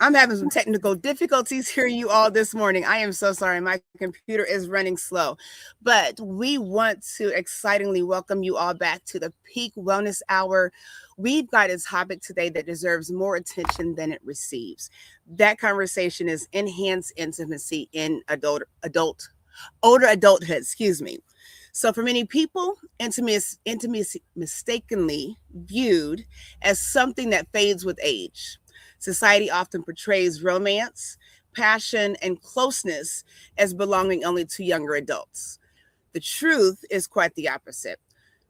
I'm having some technical difficulties hearing you all this morning. I am so sorry. My computer is running slow. But we want to excitingly welcome you all back to the Peak Wellness Hour. We've got a topic today that deserves more attention than it receives. That conversation is enhanced intimacy in older adulthood, excuse me. So, for many people, intimacy mistakenly viewed as something that fades with age. Society often portrays romance, passion, and closeness as belonging only to younger adults. The truth is quite the opposite.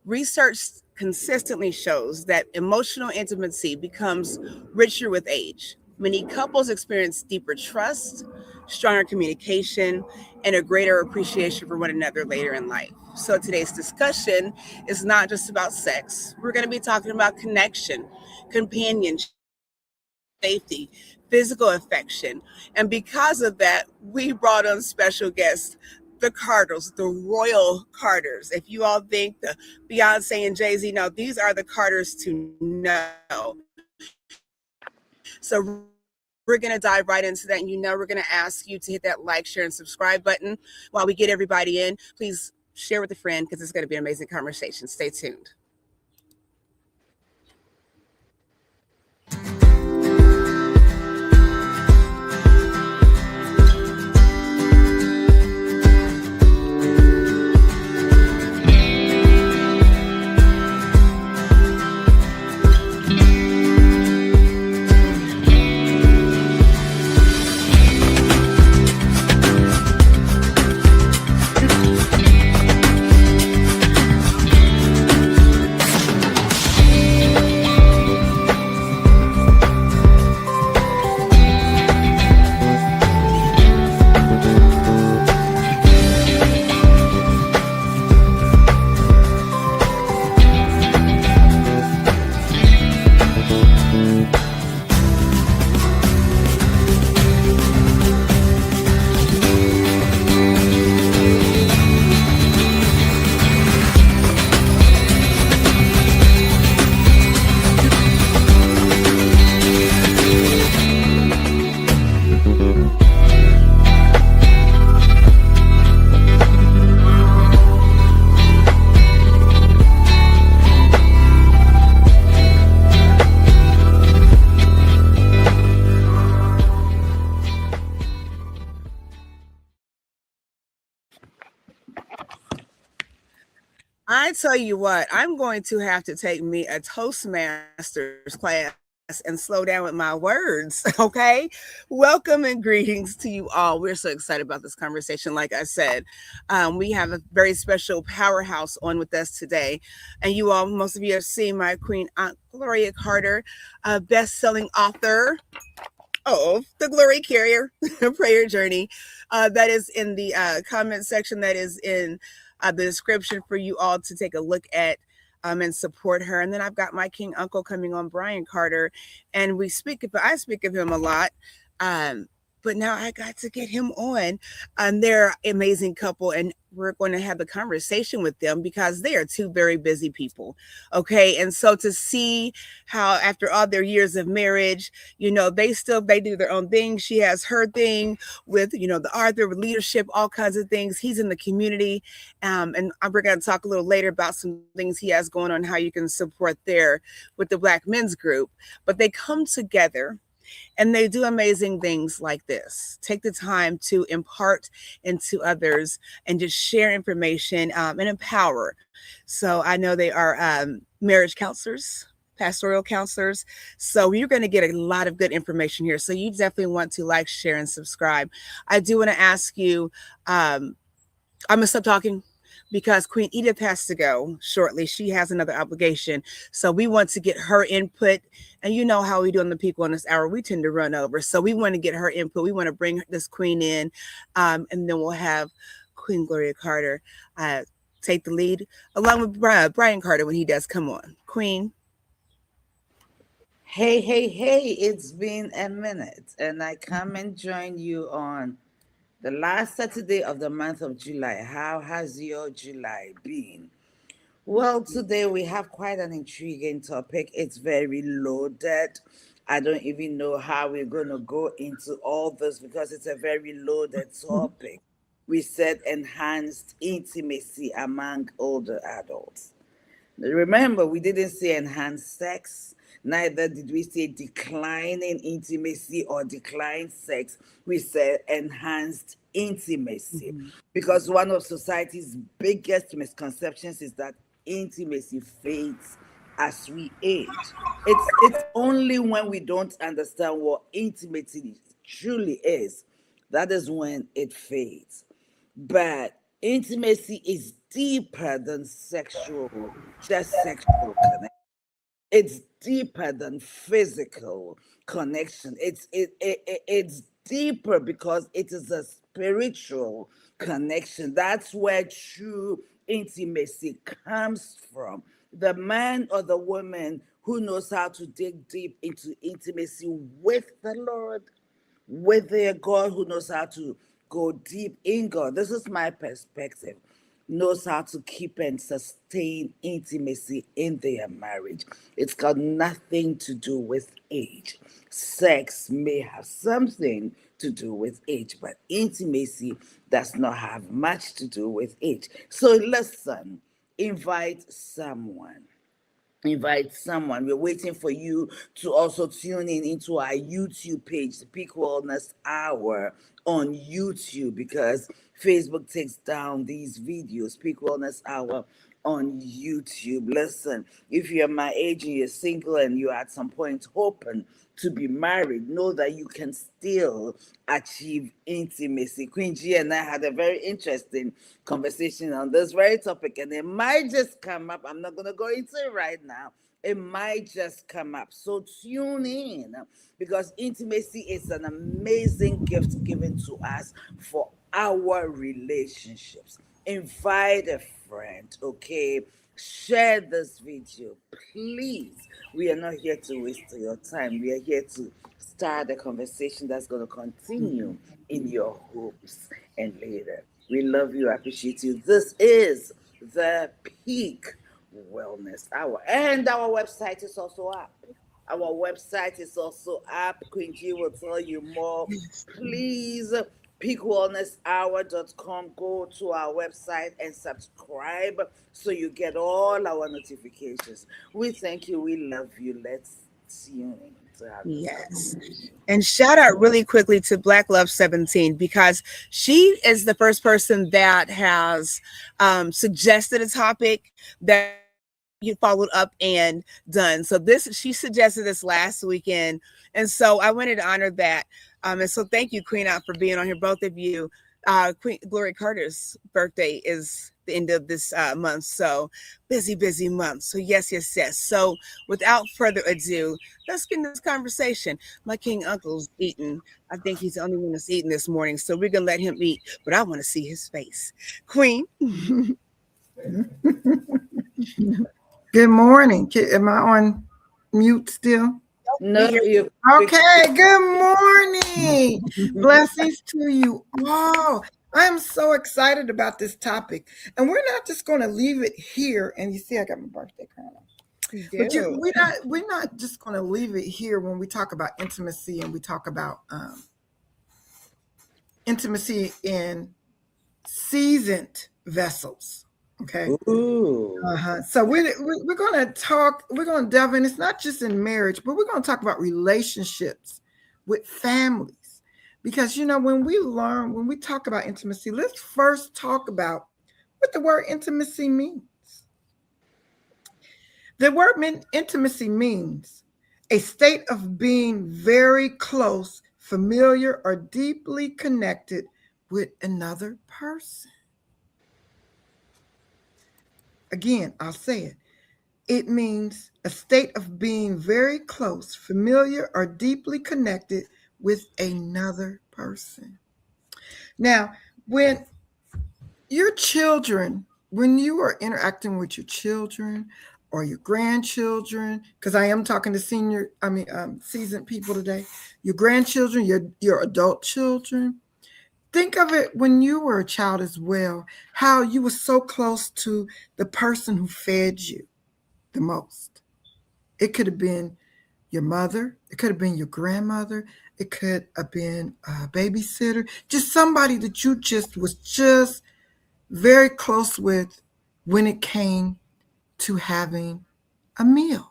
Research consistently shows that emotional intimacy becomes richer with age. Many couples experience deeper trust, stronger communication, and a greater appreciation for one another later in life. So today's discussion is not just about sex. We're going to be talking about connection, companionship, safety, physical affection. And because of that, we brought on special guests, the Carters, the Royal Carters. If you all think the Beyonce and Jay-Z, no, these are the Carters to know. So we're going to dive right into that. And we're going to ask you to hit that like, share, and subscribe button while we get everybody in. Please share with a friend because it's going to be an amazing conversation. Stay tuned. I tell you what, I'm going to have to take me a Toastmasters class and slow down with my words. Okay. Welcome and greetings to you all. We're so excited about this conversation. Like I said, we have a very special powerhouse on with us today. And you all, most of you have seen my queen, Aunt Gloria Carter, a best selling author of the Glory Carrier prayer journey. That is in the comment section, that is in the description for you all to take a look at and support her. And then I've got my king uncle coming on, Brian Carter, and I speak of him a lot. Um, but now I got to get him on. They're an amazing couple, and we're going to have the conversation with them because they are two very busy people. Okay. And so to see how after all their years of marriage, they do their own thing. She has her thing with, the Arthur with leadership, all kinds of things. He's in the community. And we're going to talk a little later about some things he has going on, how you can support there with the Black men's group. But they come together and they do amazing things like this. Take the time to impart into others and just share information and empower. So I know they are marriage counselors, pastoral counselors. So you're going to get a lot of good information here. So you definitely want to like, share, and subscribe. I do want to ask you, I'm going to stop talking because Queen Edith has to go shortly. She has another obligation. So we want to get her input. And you know how we do on the People in this Hour, we tend to run over. So we want to get her input. We want to bring this queen in. And then we'll have Queen Gloria Carter take the lead along with Brian Carter when he does come on. Queen. Hey, hey, hey, it's been a minute, and I come and join you on the last Saturday of the month of July. How has your July been? Well, today we have quite an intriguing topic. It's very loaded. I don't even know how we're going to go into all this because it's a very loaded topic. We said enhanced intimacy among older adults. Remember, we didn't say enhanced sex, neither did we say declining intimacy or declined sex. We said enhanced intimacy. Mhm. Because one of society's biggest misconceptions is that intimacy fades as we age. It's only when we don't understand what intimacy truly is that is when it fades. But intimacy is deeper than just sexual connection. It's deeper than physical connection. It's deeper because it is a spiritual connection. That's where true intimacy comes from. The man or the woman who knows how to dig deep into intimacy with the Lord, with their God, who knows how to go deep in God. This is my perspective. Knows how to keep and sustain intimacy in their marriage. It's got nothing to do with age. Sex may have something to do with age, but intimacy does not have much to do with age. So listen, invite someone, invite someone. We're waiting for you to also tune in into our YouTube page, the Peak Wellness Hour on YouTube, because Facebook takes down these videos. Peak Wellness Hour on YouTube. Listen, if you're my age and you're single and you're at some point hoping to be married, know that you can still achieve intimacy. Queen G and I had a very interesting conversation on this very topic, and it might just come up. I'm not going to go into it right now. It might just come up. So tune in, because intimacy is an amazing gift given to us for our relationships. Invite a friend, okay? Share this video, please. We are not here to waste your time. We are here to start a conversation that's going to continue in your hopes and later. We love you, appreciate you. This is the Peak Wellness Hour. And our website is also up. Our website is also up. Queen G will tell you more. Please, peakwellnesshour.com. Go to our website and subscribe so you get all our notifications. We thank you. We love you. Let's tune in to have this Yes. conversation. And shout out really quickly to Black Love 17 because she is the first person that has suggested a topic that we can talk about. you followed up and done. So this, she suggested this last weekend, and so I wanted to honor that. And so thank you, Queen Out, for being on here, both of you. Queen Gloria Carter's birthday is the end of this month, so busy month. So yes. So without further ado, let's get in this conversation. My king uncle's eating. I think he's the only one that's eating this morning, so we're gonna let him eat. But I want to see his face, Queen. Good morning. Am I on mute still? No, you. Okay, good morning. Blessings to you all. I am so excited about this topic. And we're not just going to leave it here. And you see, I got my birthday crown on. But we're not just going to leave it here when we talk about intimacy and we talk about intimacy in seasoned vessels. Okay. So we're going to talk, we're going to delve in. It's not just in marriage, but we're going to talk about relationships with families. Because, when we talk about intimacy, let's first talk about what the word intimacy means. The word intimacy means a state of being very close, familiar, or deeply connected with another person. Again, I'll say it. It means a state of being very close, familiar, or deeply connected with another person. Now, when you are interacting with your children or your grandchildren, because I am talking to seasoned people today, your grandchildren, your adult children, think of it when you were a child as well, how you were so close to the person who fed you the most. It could have been your mother. It could have been your grandmother. It could have been a babysitter, just somebody that you was just very close with when it came to having a meal.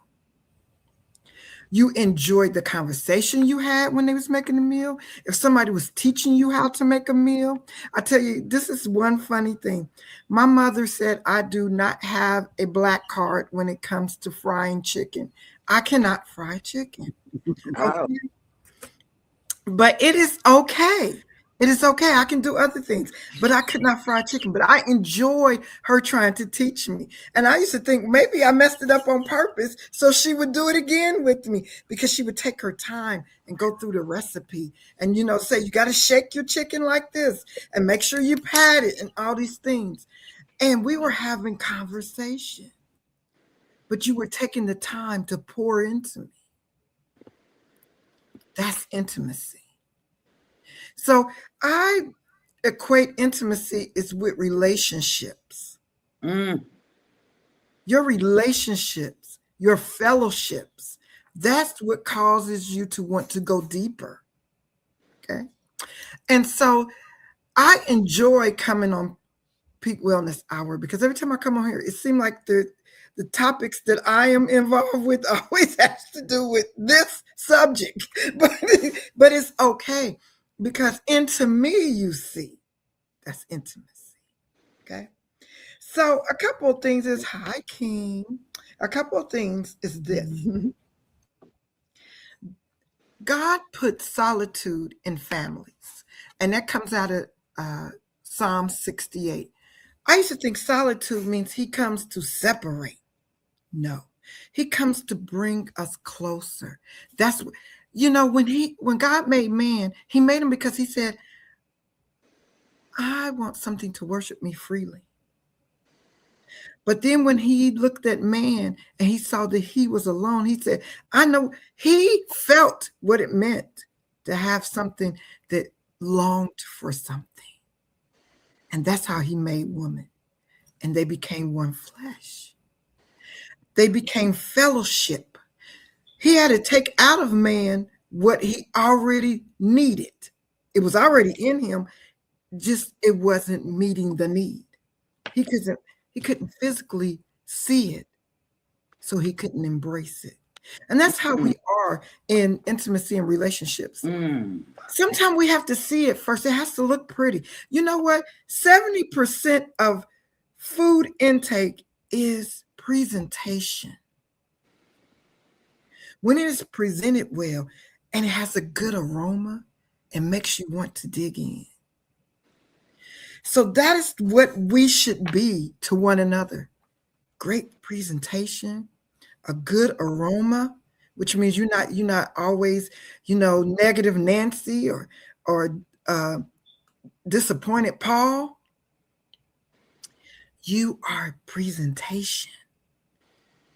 You enjoyed the conversation you had when they was making a meal. If somebody was teaching you how to make a meal, I tell you, this is one funny thing. My mother said I do not have a black card when it comes to frying chicken. I cannot fry chicken. Wow. Okay? But it is okay. It is okay. I can do other things, but I could not fry chicken. But I enjoyed her trying to teach me. And I used to think maybe I messed it up on purpose so she would do it again with me, because she would take her time and go through the recipe and, say, you got to shake your chicken like this and make sure you pat it and all these things. And we were having conversation, but you were taking the time to pour into me. That's intimacy. So I equate intimacy is with relationships. Your relationships, your fellowships, that's what causes you to want to go deeper. Okay. And so I enjoy coming on Peak Wellness Hour, because every time I come on here, it seems like the topics that I am involved with always has to do with this subject. But it's okay. Because into me, you see, that's intimacy. Okay. So a couple of things is, hi, King. A couple of things is this. God put solitude in families. And that comes out of Psalm 68. I used to think solitude means he comes to separate. No, he comes to bring us closer. That's what, when God made man, he made him because he said, I want something to worship me freely. But then when he looked at man and he saw that he was alone, he said, I know. He felt what it meant to have something that longed for something. And that's how he made woman. And they became one flesh. They became fellowship. He had to take out of man what he already needed. It was already in him, just it wasn't meeting the need. He couldn't physically see it, so he couldn't embrace it. And that's how we are in intimacy and relationships. Sometimes we have to see it first. It has to look pretty. You know what? 70% of food intake is presentation. When it is presented well and it has a good aroma, it makes you want to dig in. So that is what we should be to one another. Great presentation, a good aroma, which means you're not always, negative Nancy or uh, disappointed Paul. You are presentation,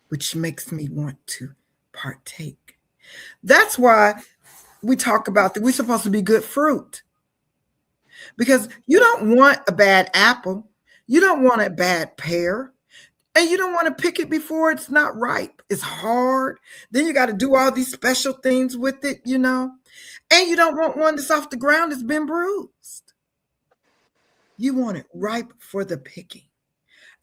which makes me want to partake. That's why we talk about that we're supposed to be good fruit, because you don't want a bad apple, you don't want a bad pear, and you don't want to pick it before it's not ripe. It's hard. Then you got to do all these special things with it. And you don't want one that's off the ground that's been bruised. You want it ripe for the picking.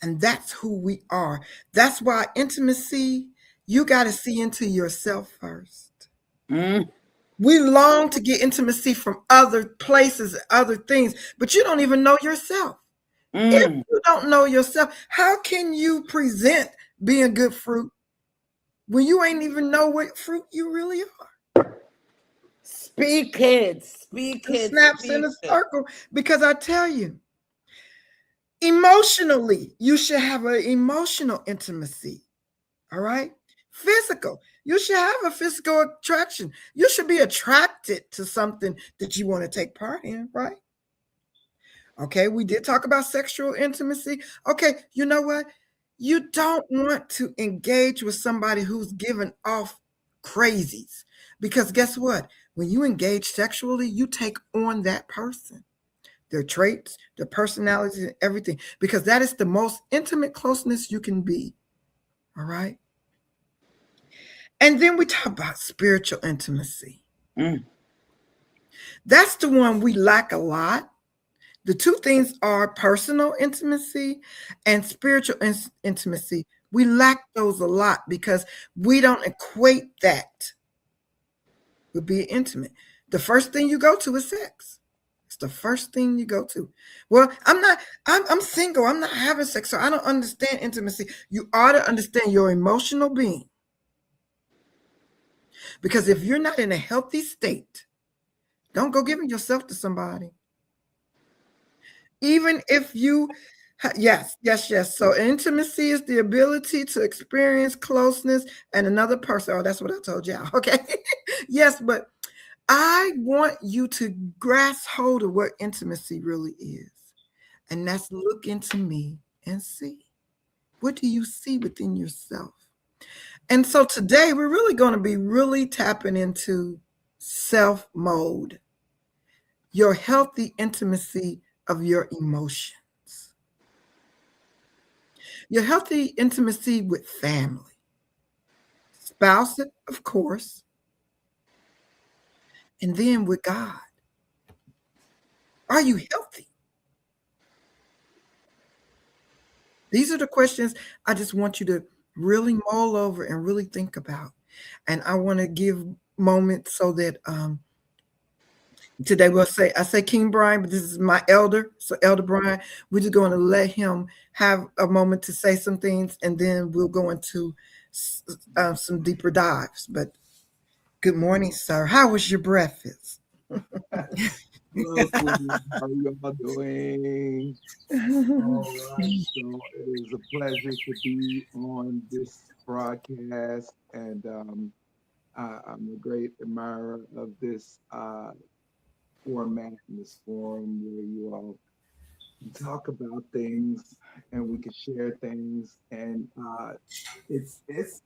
And that's who we are. That's why intimacy, you got to see into yourself first. Mm, We long to get intimacy from other places, other things, but you don't even know yourself. If mm. you don't know yourself, how can you present being good fruit when you ain't even know what fruit you really are? Speak it, speak It it, snaps in speak a it. circle, because I tell you, emotionally, you should have an emotional intimacy. All right. Physical. You should have a physical attraction. You should be attracted to something that you want to take part in, right? Okay, we did talk about sexual intimacy. Okay, you know what? You don't want to engage with somebody who's giving off crazies, because guess what? When you engage sexually, you take on that person, their traits, their personalities, and everything, because that is the most intimate closeness you can be. All right. And then we talk about spiritual intimacy. Mm, That's the one we lack a lot. The two things are personal intimacy and spiritual intimacy. We lack those a lot because we don't equate that with being intimate. The first thing you go to is sex. It's the first thing you go to. Well, I'm single. I'm not having sex, so I don't understand intimacy. You ought to understand your emotional being. Because if you're not in a healthy state, don't go giving yourself to somebody. Even if you, yes, yes, yes. So intimacy is the ability to experience closeness and another person. Oh, that's what I told y'all. Okay. Yes, but I want you to grasp hold of what intimacy really is. And that's look into me and see. What do you see within yourself? And so today we're really going to be really tapping into self mode, your healthy intimacy of your emotions, your healthy intimacy with family, spouse, of course, and then with God. Are you healthy? These are the questions I just want you to really mull over and really think about. And I want to give moments so that today I say King Brian, but this is my elder. So Elder Brian, we're just going to let him have a moment to say some things, and then we'll go into some deeper dives. But good morning, sir. How was your breakfast? Hello, Queen. How are you all doing? All right. So it is a pleasure to be on this broadcast, and I'm a great admirer of this format and this forum where you all can talk about things and we can share things, and it's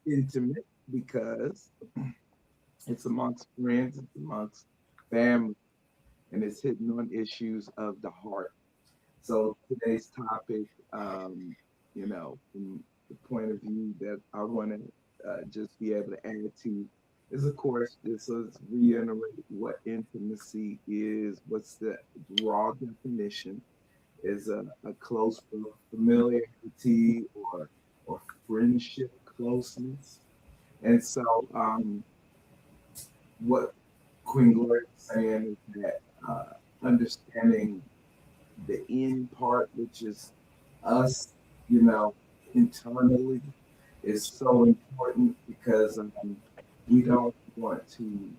intimate because it's amongst friends, it's amongst family, and it's hitting on issues of the heart. So today's topic, from the point of view that I want to just be able to add to, is of course just let's reiterate what intimacy is. What's the raw definition? Is a close familiarity or friendship closeness. And so, what Queen Gloria is saying is that understanding the end part, which is us, you know, internally is so important because we don't want to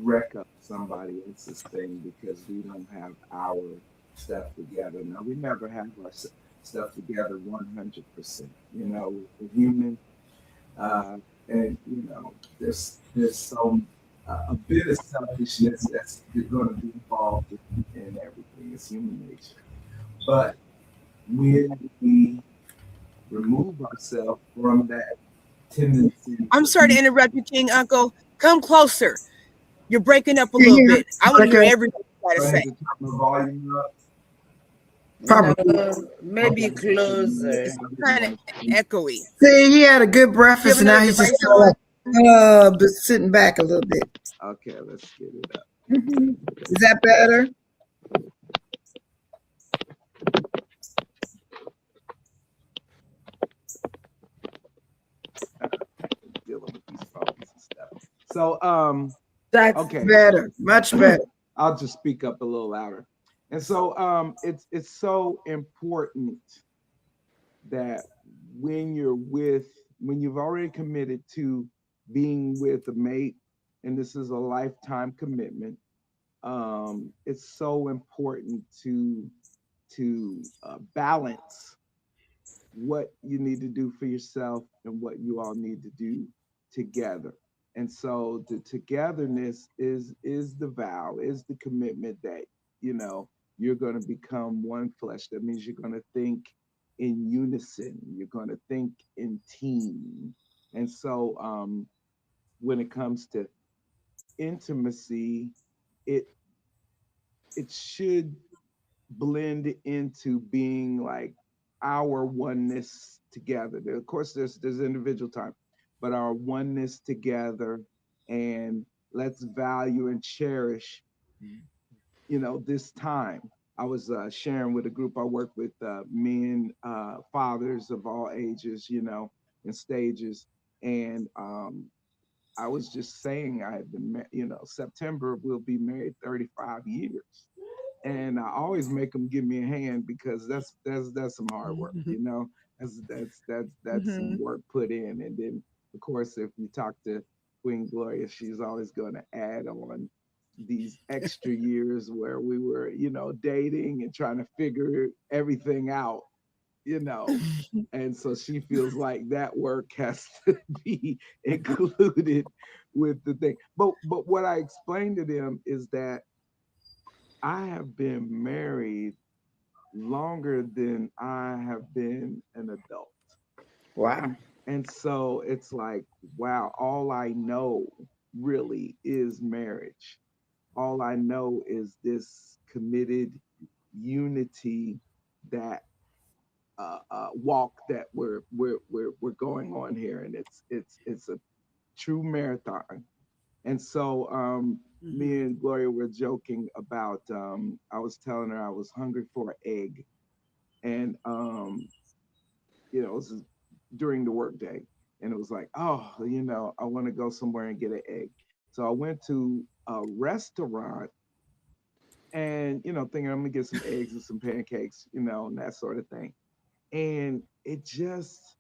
wreck up somebody else's thing because we don't have our stuff together. Now, we never have our stuff together 100%. We're human, uh, and there's some a bit of selfishness that's going to be involved in everything. It's human nature, but when we remove ourselves from that tendency I'm to sorry to be interrupt you, King Uncle. Come closer. You're breaking up a You little hear? bit. I want to hear Okay. everything you got to I say. need to turn my volume up. Probably. No, maybe Okay, closer. It's I didn't kind of want to. echoey. See, he had a good Do you breakfast, have and now another he's just device kind on? of like, just sitting back a little bit. Okay, let's get it up. Is that better? Dealing with these phones and stuff. So, That's okay, Better, much better. I'll just speak up a little louder. And so, it's so important that when you've already committed to being with a mate, and this is a lifetime commitment, it's so important to balance what you need to do for yourself and what you all need to do together. And so the togetherness is the vow, is the commitment that you know you're going to become one flesh. That means you're going to think in unison. You're going to think in team. And so when it comes to intimacy, it it should blend into being like our oneness together. Of course, there's individual time, but our oneness together, and let's value and cherish, this time. I was sharing with a group I work with, men, fathers of all ages, and stages, and I was just saying I had been, September we'll be married 35 years, and I always make them give me a hand because that's some hard work, that's some work put in, and then of course if you talk to Queen Gloria, she's always going to add on these extra years where we were, dating and trying to figure everything out, you know. And so she feels like that work has to be included with the thing. But what I explained to them is that I have been married longer than I have been an adult. wow. And so it's like, wow, all I know really is marriage. All I know is this committed unity, that walk that we're going on here, and it's a true marathon. And so me and Gloria were joking about, I was telling her I was hungry for an egg, and it was during the workday, and it was like, oh, I want to go somewhere and get an egg. So I went to a restaurant, and thinking I'm gonna get some eggs and some pancakes, and that sort of thing. And it just,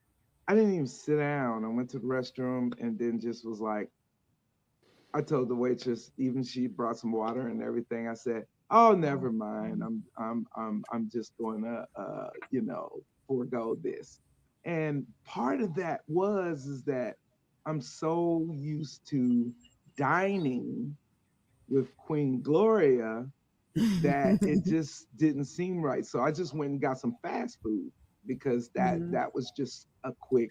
I didn't even sit down. I went to the restroom and then just was like, I told the waitress, even she brought some water and everything. I said, "Oh, never mind. I'm just going to, forego this." And part of that is that I'm so used to dining with Queen Gloria that it just didn't seem right. So I just went and got some fast food because that was just a quick,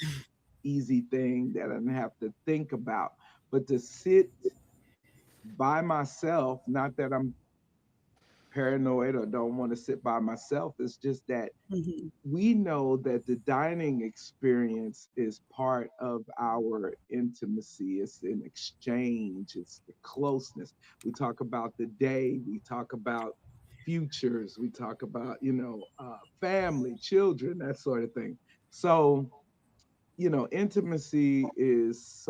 easy thing that I didn't have to think about. But to sit by myself, not that I'm paranoid or don't want to sit by myself, it's just that we know that the dining experience is part of our intimacy. It's an exchange, it's the closeness. We talk about the day, we talk about futures, we talk about, family, children, that sort of thing. So, intimacy is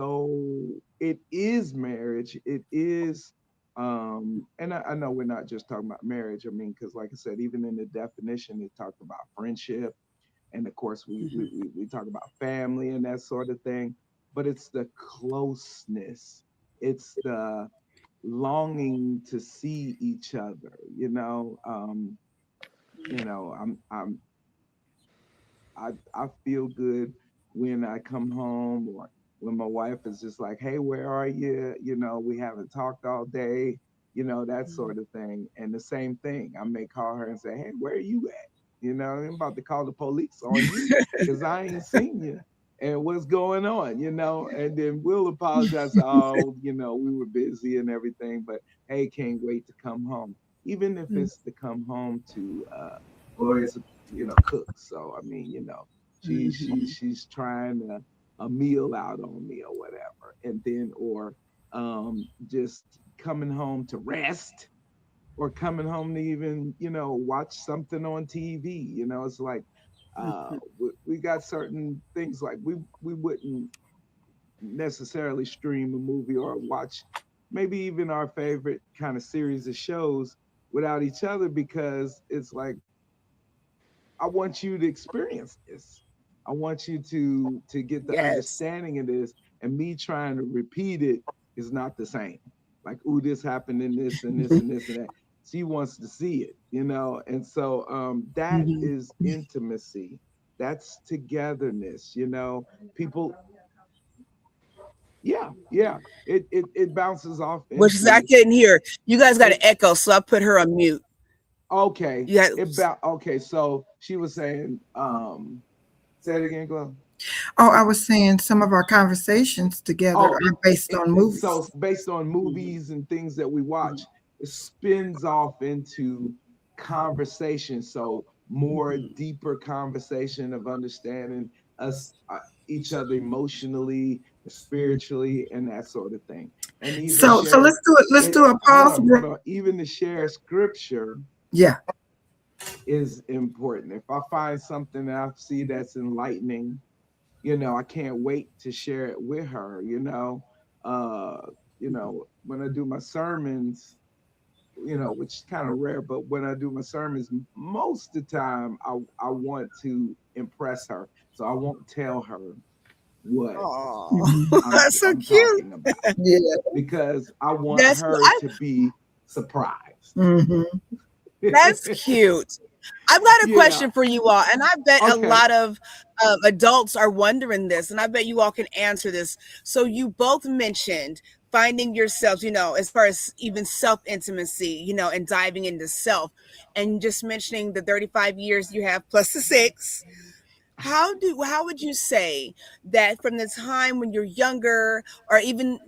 it is marriage. It is, and I know we're not just talking about marriage. I mean, because like I said, even in the definition, it talked about friendship, And of course, Mhm. we talk about family and that sort of thing, but it's the closeness, it's the longing to see each other. You know, I feel good when I come home, or when my wife is just like, "Hey, where are you?" We haven't talked all day, that sort of thing. And the same thing, I may call her and say, "Hey, where are you at?" I'm about to call the police on you because I ain't seen you. And what's going on, And then we'll apologize. Oh, we were busy and everything, but hey, can't wait to come home. Even if it's to come home to Gloria's, cook. So I mean, she's trying a meal out on me or whatever, and then or just coming home to rest, or coming home to even watch something on TV. It's like we got certain things like we wouldn't necessarily stream a movie or watch maybe even our favorite kind of series of shows without each other, because it's like I want you to experience this. I want you to get the Yes. understanding of this, and me trying to repeat it is not the same. Like, ooh, this happened in this and this and this and that. She wants to see it. And so that Mhm. is intimacy. That's togetherness. People, yeah, yeah. It bounces off Which is I into couldn't hear. You guys got it. an echo, so I put her on mute. Okay, You had, okay. So she was saying, say it again, Glo. Oh, I was saying some of our conversations together Oh, are based on movies. so based on movies and things that we watch, it spins off into conversation. So more deeper conversation of understanding us, each other emotionally, spiritually, and that sort of thing. And even So share let's do it. Let's it. do a pause. Hold on. Even to share scripture Yeah. is important. If I find something that I see that's enlightening, I can't wait to share it with her. Uh, when I do my sermons, which is kind of rare, but when I do my sermons, most of the time I want to impress her. So I won't tell her what oh, Mhm. that's so I'm cute. talking about, Yeah. because I want That's her to be surprised. Hmm. that's cute. I've got a Yeah. question for you all, and I bet a Okay. lot of adults are wondering this, and I bet you all can answer this. So, you both mentioned finding yourselves, as far as even self intimacy, and diving into self, and just mentioning the 35 years you have plus the six. How would you say that from the time when you're younger, or even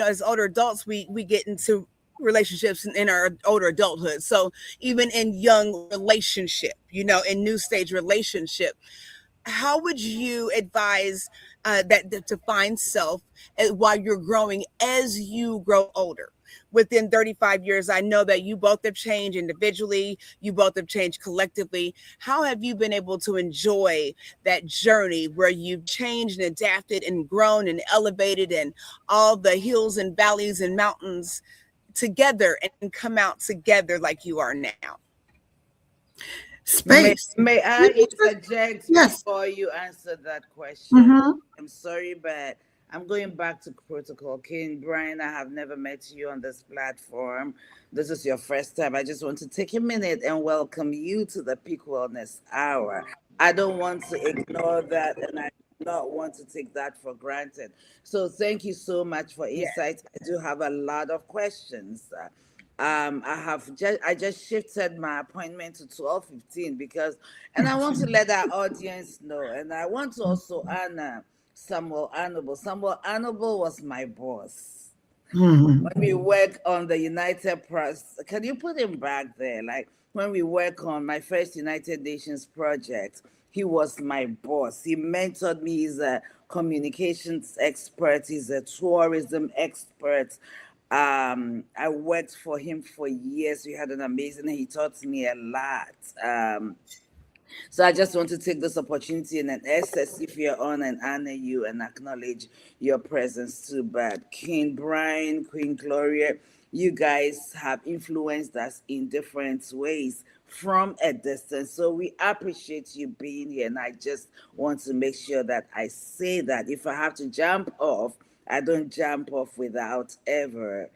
as older adults, we get into relationships in our older adulthood, so even in young relationship, in new stage relationship, how would you advise that to find self while you're growing as you grow older? Within 35 years, I know that you both have changed individually, you both have changed collectively. How have you been able to enjoy that journey where you've changed and adapted and grown and elevated, and all the hills and valleys and mountains together, and come out together like you are now? Space. May We I need to- interject Yes. before you answer that question? Hmm. I'm sorry, but I'm going back to protocol. King Brian, I have never met you on this platform. This is your first time. I just want to take a minute and welcome you to the Peak Wellness Hour. I don't want to ignore that, and I do not want to take that for granted. So thank you so much for Yeah. insight. I do have a lot of questions. I just shifted my appointment to 12:15 because, and I want to let our audience know, and I want to also honor Samuel Arnold. Samuel Arnold was my boss Hmm. when we work on the United Press. Can you put him back there? Like when we work on my first United Nations project, he was my boss. He mentored me. He's a communications expert. He's a tourism expert. I worked for him for years. We had an amazing. He taught me a lot. So I just want to take this opportunity and an SS if you're on and honor you and acknowledge your presence too. But King Brian, Queen Gloria, you guys have influenced us in different ways from a distance. So we appreciate you being here. And I just want to make sure that I say that if I have to jump off, I don't jump off without ever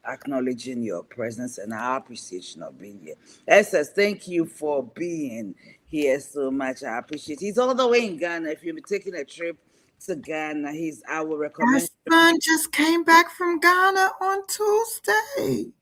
acknowledging your presence and our appreciation of being here. Essence, thank you for being here so much. I appreciate it. He's all the way in Ghana. If you're taking a trip to Ghana, I will Our recommend. son just came back from Ghana on Tuesday.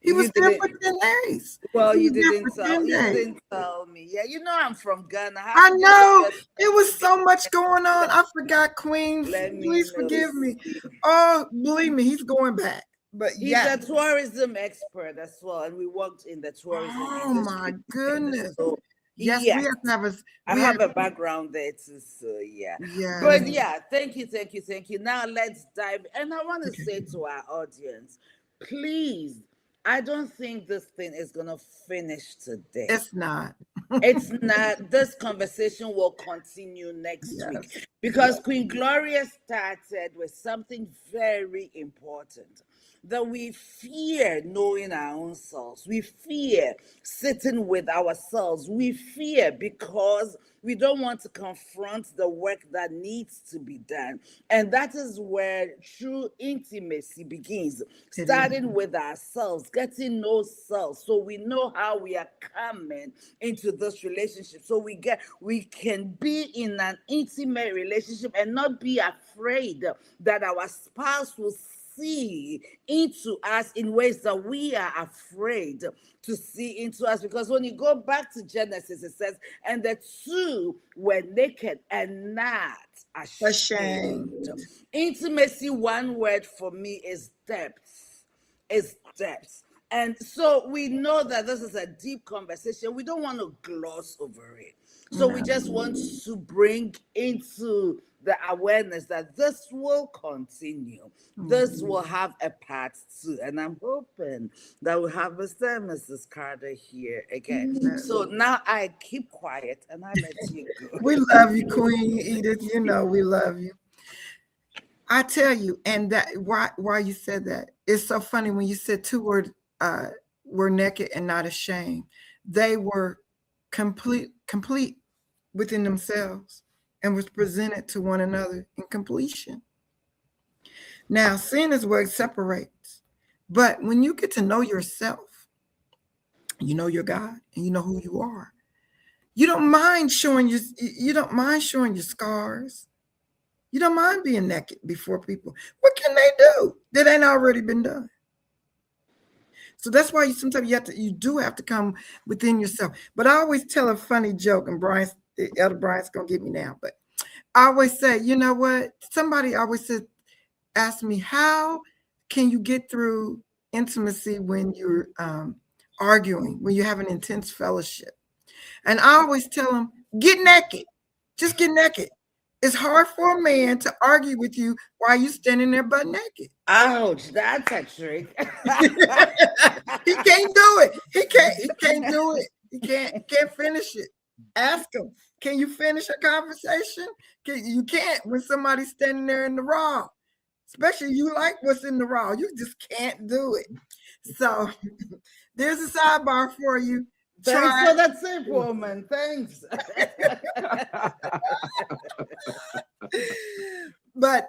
He You was there didn't. for 10 days. Well, He was there for 10 you days. didn't tell me. Yeah, you know I'm from Ghana. I have I to give the know. best. It was so much going on. I forgot, Queen. Let me Please know. forgive me. Oh, believe me, he's going back. But He's yes. a tourism expert as well, and we worked in the tourism Oh my industry together. goodness. So Yes, we yes, have to have a I we have have a background there too. So yeah, yes. but yeah, thank you. Now let's dive. And I want to Okay. say to our audience, please, I don't think this thing is gonna finish today. It's not. It's not. This conversation will continue next week Yes. because Queen Gloria started with something very important, that we fear knowing our own selves. We fear sitting with ourselves. We fear because we don't want to confront the work that needs to be done. And that is where true intimacy begins, It is. starting with ourselves, getting know self so we know how we are coming into this relationship. So we can be in an intimate relationship and not be afraid that our spouse will see into us in ways that we are afraid to see into us. Because when you go back to Genesis, it says, and the two were naked and not ashamed. Ashamed. Intimacy, one word for me is depth. Is depth. And so we know that this is a deep conversation. We don't want to gloss over it. So we No. just want to bring into the awareness that this will continue. This will have a part two. And I'm hoping that we'll have Mr. and Mrs. Carter here again. So now I keep quiet and I let you go. We love you, Queen Edith. You know we love you. I tell you, and that why you said that. It's so funny when you said two were naked and not ashamed. They were complete within themselves and was presented to one another in completion. Now, sin is where it separates. But when you get to know yourself, you know your God and you know who you are. You don't mind showing your scars. You don't mind being naked before people. What can they do that ain't already been done? So that's why sometimes you do have to come within yourself. But I always tell a funny joke, and Elder Brian's gonna get me now. But I always say, you know what? Somebody always ask me, how can you get through intimacy when you're arguing, when you have an intense fellowship? And I always tell them, get naked. Just get naked. It's hard for a man to argue with you while you're standing there butt naked. Ouch, that's a trick. He can't do it. He can't do it. He can't finish it. Ask him, can you finish a conversation? You can't when somebody's standing there in the raw. Especially you like what's in the raw. You just can't do it. So there's a sidebar for you. Thanks for that tip, woman. Thanks. But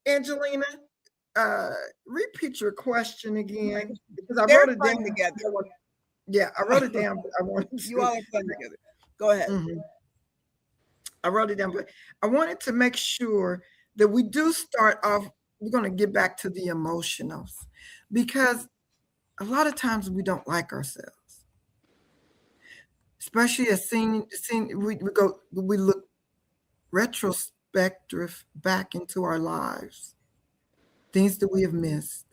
Angelina, repeat your question again because I wrote it down together. Yeah, I wrote it down. But I wanted to. You all are fun together. Go ahead. Mhm. I wrote it down, but I wanted to make sure that we do start off. We're going to get back to the emotionals because a lot of times we don't like ourselves, especially as we look retrospective back into our lives, things that we have missed,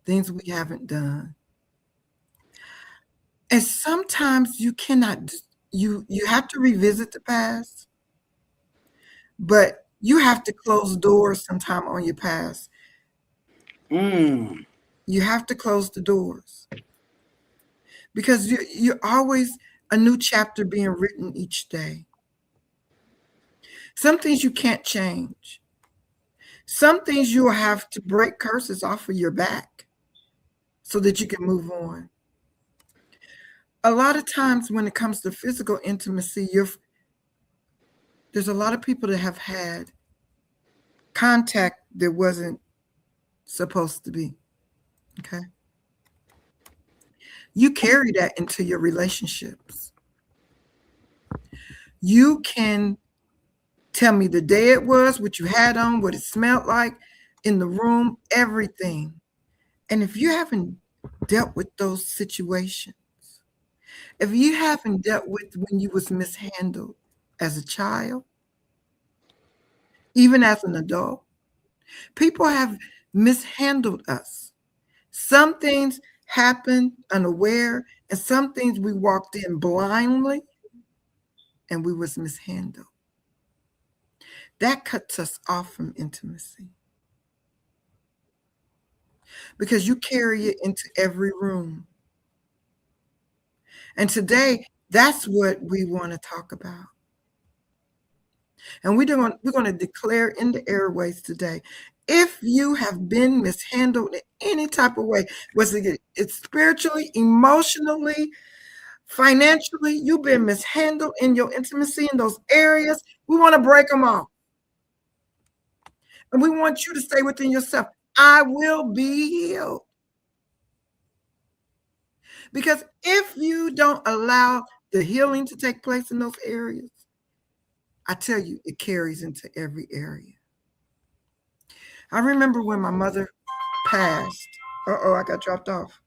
things we haven't done. And sometimes you cannot, you have to revisit the past, but you have to close doors sometime on your past. You have to close the doors because you're always a new chapter being written each day. Some things you can't change. Some things you will have to break curses off of your back so that you can move on. A lot of times when it comes to physical intimacy, there's a lot of people that have had contact that wasn't supposed to be. Okay. You carry that into your relationships. You can tell me the day it was, what you had on, what it smelled like in the room, everything. And if you haven't dealt with those situations, if you haven't dealt with when you was mishandled as a child, even as an adult, people have mishandled us. Some things happened unaware, and some things we walked in blindly and we was mishandled. That cuts us off from intimacy because you carry it into every room. And today, that's what we want to talk about. And we're going to declare in the airways today, if you have been mishandled in any type of way, was it's spiritually, emotionally, financially, you've been mishandled in your intimacy in those areas, we want to break them off. And we want you to say within yourself, I will be healed. Because if you don't allow the healing to take place in those areas, I tell you, it carries into every area. I remember when my mother passed. Uh-oh, I got dropped off.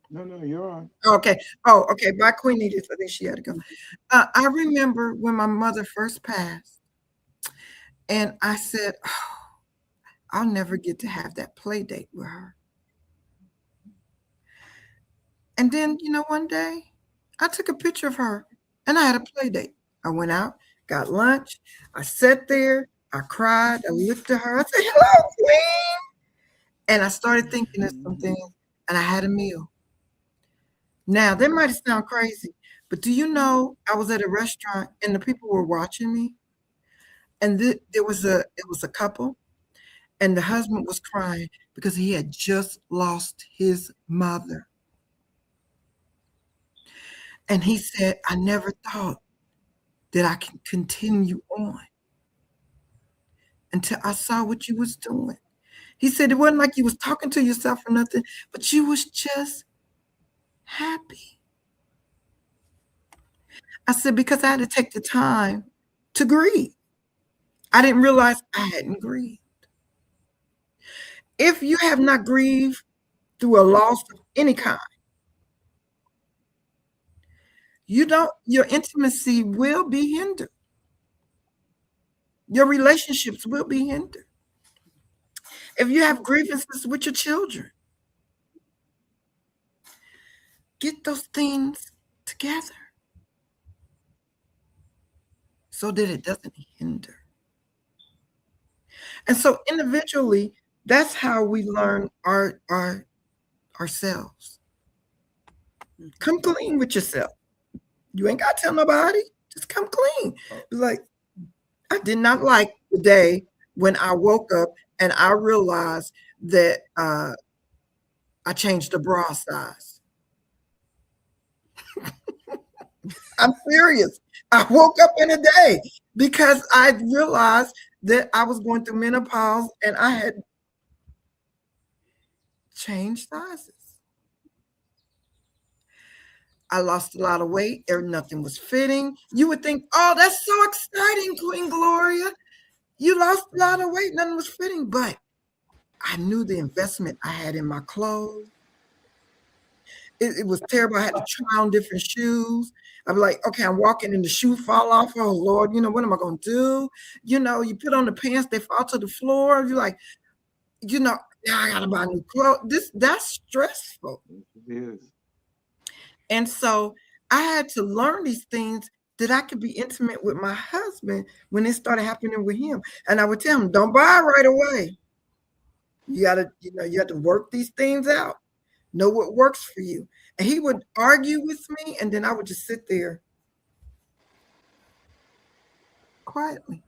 No, you're on. Okay. Oh, okay. Bye, Queen Edith. I think she had to go. I remember when my mother first passed, and I said, oh, I'll never get to have that play date with her. And then, one day I took a picture of her and I had a play date. I went out, got lunch. I sat there. I cried. I looked at her. I said, hello, Queen. And I started thinking of some things, and I had a meal. Now, that might sound crazy, but do you know I was at a restaurant and the people were watching me? And it was a couple, and the husband was crying because he had just lost his mother. And he said, I never thought that I can continue on until I saw what you was doing. He said it wasn't like you was talking to yourself or nothing, but you was just happy. I said, because I had to take the time to grieve. I didn't realize I hadn't grieved. If you have not grieved through a loss of any kind, your intimacy will be hindered. Your relationships will be hindered. If you have grievances with your children, get those things together so that it doesn't hinder. And so individually, that's how we learn ourselves. Come clean with yourself. You ain't got to tell nobody. Just come clean. Like, I did not like the day when I woke up and I realized that I changed the bra size. I'm serious. I woke up in a day because I realized that I was going through menopause and I had changed sizes. I lost a lot of weight. Nothing was fitting. You would think, oh, that's so exciting, Queen Gloria. You lost a lot of weight. Nothing was fitting. But I knew the investment I had in my clothes. It was terrible. I had to try on different shoes. I'd be like, okay, I'm walking and the shoe fall off. Oh, Lord, what am I going to do? You put on the pants, they fall to the floor. You're like, yeah, I got to buy new clothes. That's stressful. It is. And so I had to learn these things that I could be intimate with my husband when it started happening with him. And I would tell him, don't buy right away. You have to work these things out. Know what works for you. And he would argue with me, and then I would just sit there quietly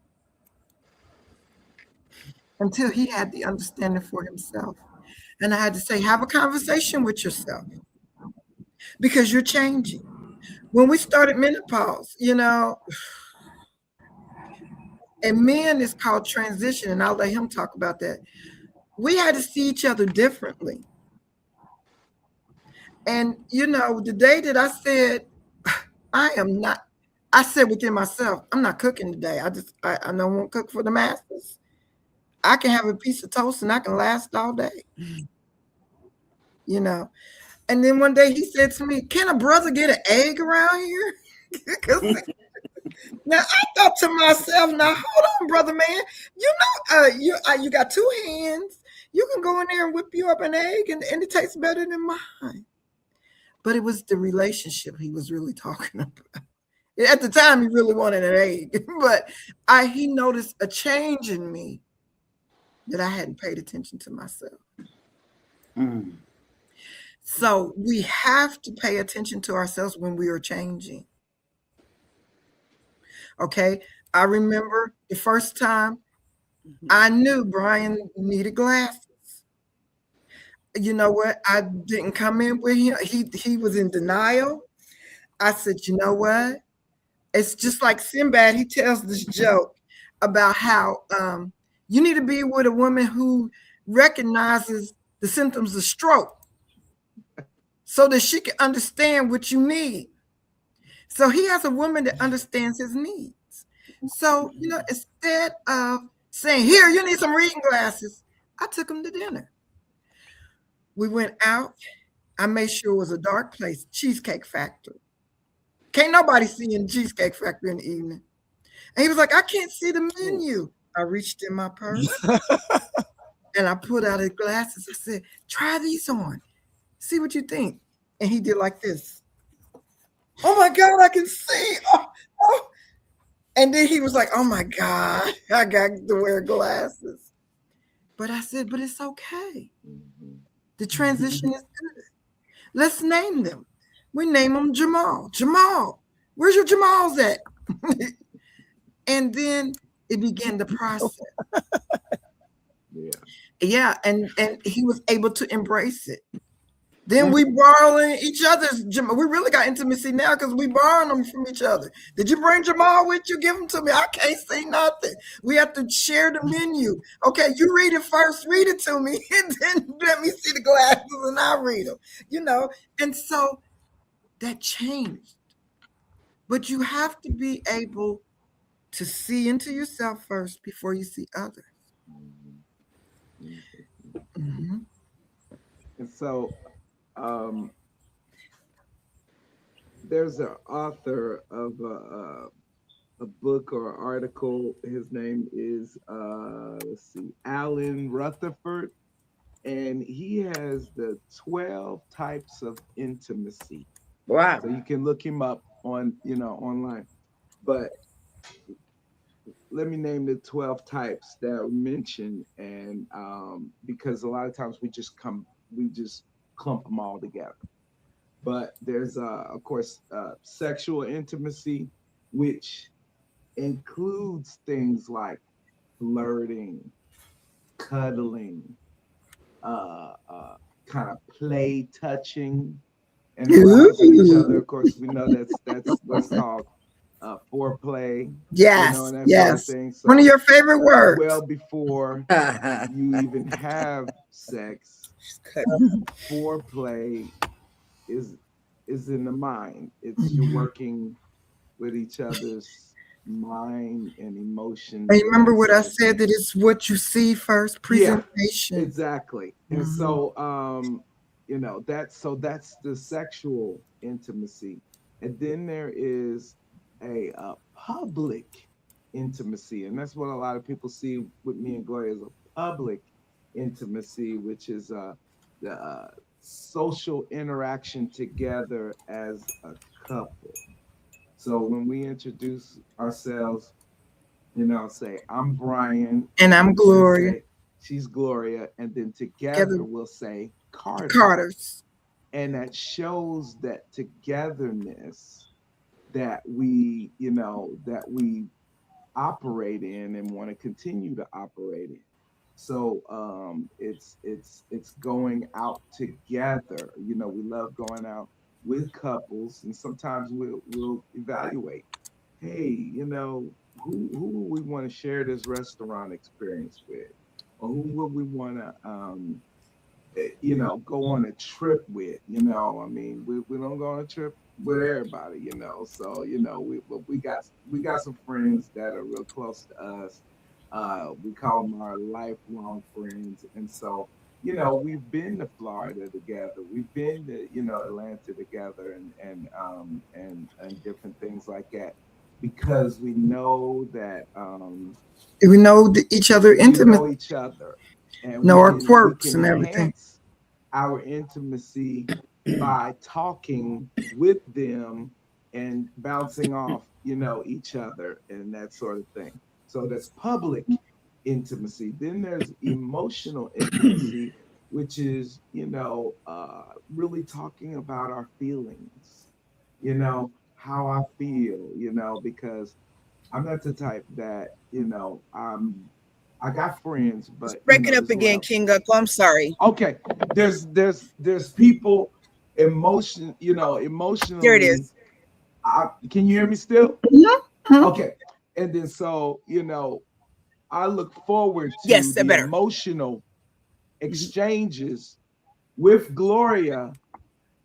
until he had the understanding for himself. And I had to say, have a conversation with yourself. because you're changing. When we started menopause, and men is called transition, and I'll let him talk about that. We had to see each other differently. And the day that I said, I am not, I said within myself, I'm not cooking today. I don't want to cook for the masses. I can have a piece of toast and I can last all day, you know. And then one day he said to me, "Can a brother get an egg around here?" Because now I thought to myself, "Now hold on, brother man. You got two hands. You can go in there and whip you up an egg, and it tastes better than mine." But it was the relationship he was really talking about. At the time, he really wanted an egg, but he noticed a change in me that I hadn't paid attention to myself. Mm. So we have to pay attention to ourselves when we are changing. Okay. I remember the first time I knew Brian needed glasses. You know what? I didn't come in with him. He was in denial. I said, you know what? It's just like Sinbad. He tells this joke about how you need to be with a woman who recognizes the symptoms of stroke so that she can understand what you need. So he has a woman that understands his needs. So, instead of saying, "Here, you need some reading glasses," I took him to dinner. We went out. I made sure it was a dark place, Cheesecake Factory. Can't nobody see in Cheesecake Factory in the evening. And he was like, "I can't see the menu." I reached in my purse and I pulled out his glasses. I said, "Try these on. See what you think." And he did like this. "Oh my God, I can see." Oh, oh. And then he was like, "Oh my God, I got to wear glasses." But I said, "But it's okay. The transition is good. Let's name them." We name them Jamal. Jamal, where's your Jamals at? And then it began the process. Yeah. Yeah, and he was able to embrace it. Then we borrowing each other's Jamal. We really got intimacy now because we borrowing them from each other. Did you bring Jamal with you? Give them to me. I can't see nothing. We have to share the menu. Okay, you read it first. Read it to me, and then let me see the glasses, and I read them. And so that changed. But you have to be able to see into yourself first before you see others. Mm-hmm. And so um, there's an author of a book or article. His name is let's see, Alan Rutherford, and he has the 12 types of intimacy. Wow. So you can look him up on online. But let me name the 12 types that are mentioned, and because a lot of times we just clump them all together. But there's of course sexual intimacy, which includes things like flirting, cuddling, kind of play touching and arousing each other. Of course, we know that's what's called foreplay, Yes, and that sort of yes. thing. One of So your favorite words. well before you even have sex, foreplay is is in the mind. It's you're Mhm. working with each other's mind and And emotions you and remember that what I sort of said thing. that it's what you see first, Yeah, presentation. exactly. And Mhm. so that's the sexual intimacy. And then there is a public intimacy, and that's what a lot of people see with me and Gloria, is a public intimacy, which is the social interaction together as a couple. So when we introduce ourselves, say, "I'm Brian," And and I'm then she'll Gloria. say, "She's Gloria," and then Together, together we'll say, the "Carter." Carters. And that shows that togetherness that we operate in and want to continue to operate in. So it's going out together. We love going out with couples, and sometimes we'll evaluate, hey, who would we want to share this restaurant experience with, or who would we want to go on a trip with. I mean, we don't go on a trip with everybody, So, but we got some friends that are real close to us. We call them our lifelong friends. And so, we've been to Florida together. We've been to, Atlanta together and different things like that because we know that We know each other we know intimately, each other, and know we our can we quirks can and everything. enhance our intimacy by talking with them and bouncing off each other and that sort of thing. So that's public intimacy. Then there's emotional intimacy, which is really talking about our feelings, how I feel, because I'm not the type that I got friends, but Break it up there's a again, lot. King Up. I'm sorry. Okay, there's people Here it emotionally. is. Can you hear me still? Mhm. Okay, and then so I look forward Yes, to that the better. emotional Mhm. exchanges with Gloria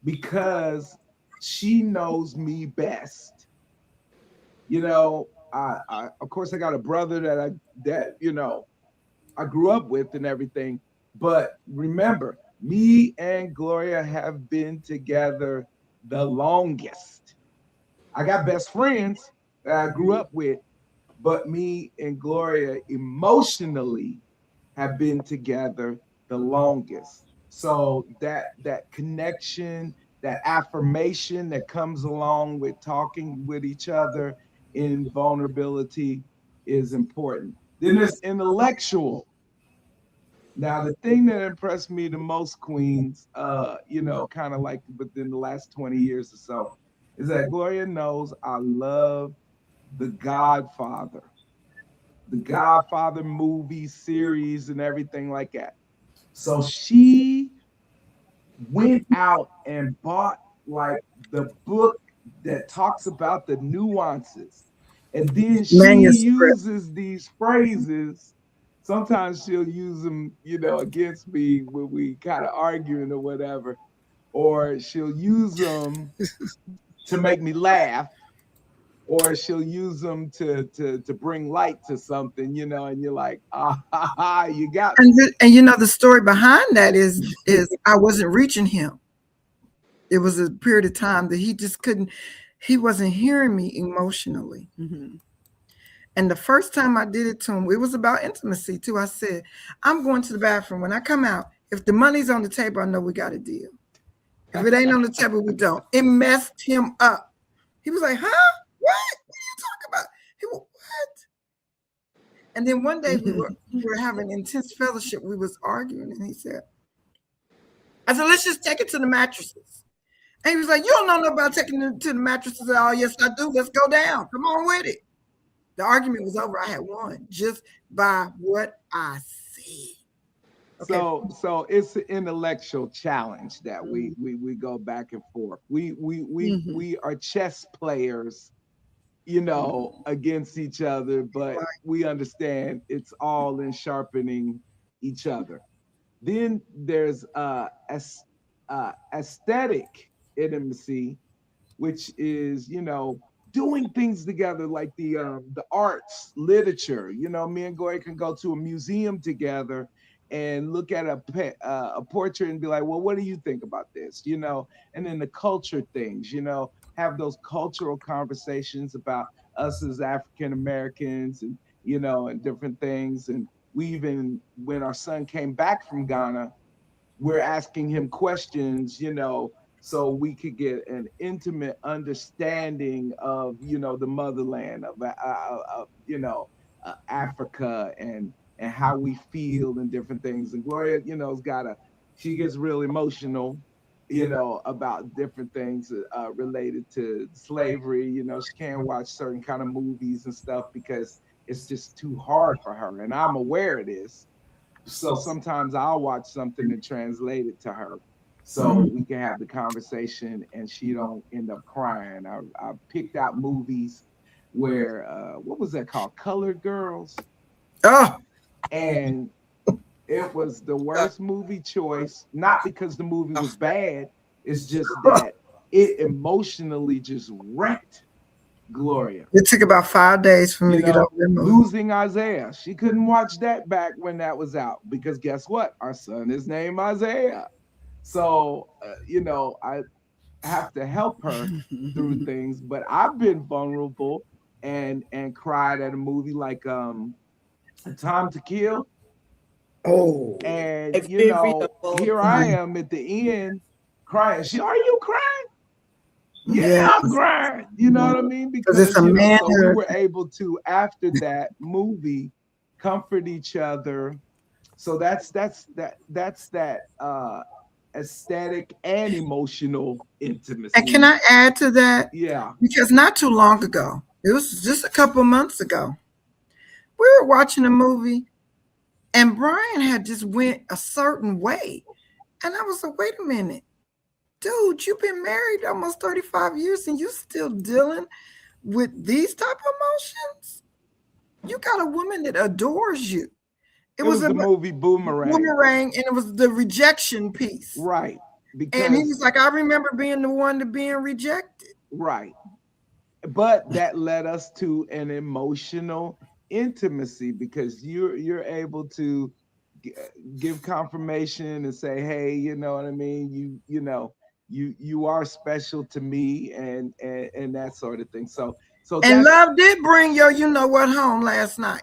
because she knows me best. I of course I got a brother that I grew up with and everything. But remember, me and Gloria have been together the longest. I got best friends that I grew up with, but me and Gloria emotionally have been together the longest. So that connection, that affirmation that comes along with talking with each other in vulnerability is important. Then there's intellectual. Now, the thing that impressed me the most, Queens, kind of like within the last 20 years or so, is that Gloria knows I love The Godfather, the Godfather movie series and everything like that. So she went out and bought like the book that talks about the nuances. And then she Manuscript. uses these phrases. Sometimes she'll use them, against me when we kind of arguing or whatever, or she'll use them to make me laugh, or she'll use them to bring light to something, and you're like, ah, ha, ha, you got me. And the story behind that is I wasn't reaching him. It was a period of time that he just couldn't. He wasn't hearing me emotionally. Mhm. And the first time I did it to him, it was about intimacy too. I said, "I'm going to the bathroom. When I come out, if the money's on the table, I know we got a deal. If it ain't on the table, we don't." It messed him up. He was like, "Huh? What? What are you talking about?" He was, "What?" And then one day we were having intense fellowship. We was arguing, and he said, "I said, let's just take it to the mattresses." And he was like, "You don't know nothing about taking it to the mattresses at all." "Yes, I do. Let's go down. Come on with it." The argument was over. I had won just by what I said. Okay. So it's an intellectual challenge that we Mhm. we go back and forth. Mhm. We are chess players, against each other, but Right. we understand it's all in sharpening each other. Then there's aesthetic intimacy, which is doing things together like the arts, literature. Me and Goy can go to a museum together and look at a portrait and be like, well, what do you think about this? And then the culture things. Have those cultural conversations about us as African Americans and and different things. And we even when our son came back from Ghana, we're asking him questions, so we could get an intimate understanding of, the motherland of Africa and how we feel and different things. And Gloria, she gets real emotional, about different things related to slavery. She can't watch certain kind of movies and stuff because it's just too hard for her. And I'm aware it is, so sometimes I'll watch something and translate it to her. so we can have the conversation and she don't end up crying. I picked out movies where what was that called? Colored Girls. Oh, And it was the worst movie choice, not because the movie was bad. It's just that it emotionally just wrecked Gloria. it took about 5 days for me You to get know, over that movie. losing Isaiah. She couldn't watch that back when that was out because guess what? Our son is named Isaiah. So, I have to help her through things, but I've been vulnerable and cried at a movie like A Time to Kill. Oh, And my favorite of all here I time. am at the end crying. Are you crying? Yeah, Yeah, I'm crying. You know what I mean? because it's Because a so we manner. were able to, after that movie, comfort each other. So that's that aesthetic and emotional And can intimacy. I add to that? Yeah. Because not too long ago, it was just a couple months ago, we were watching a movie and Brian had just went a certain way. And I was like, wait a minute, dude, you've been married almost 35 years and you still dealing with these type of emotions? You got a woman that adores you. It It was was a the movie Boomerang. boomerang and it was the rejection piece. Right. And he Because was like, I remember being the one to being rejected. right. But that led us to an emotional intimacy because you're able to g- give confirmation and say, hey, you know what I mean, you are special to me and that sort of thing. So And that's love did bring your you know what home last night.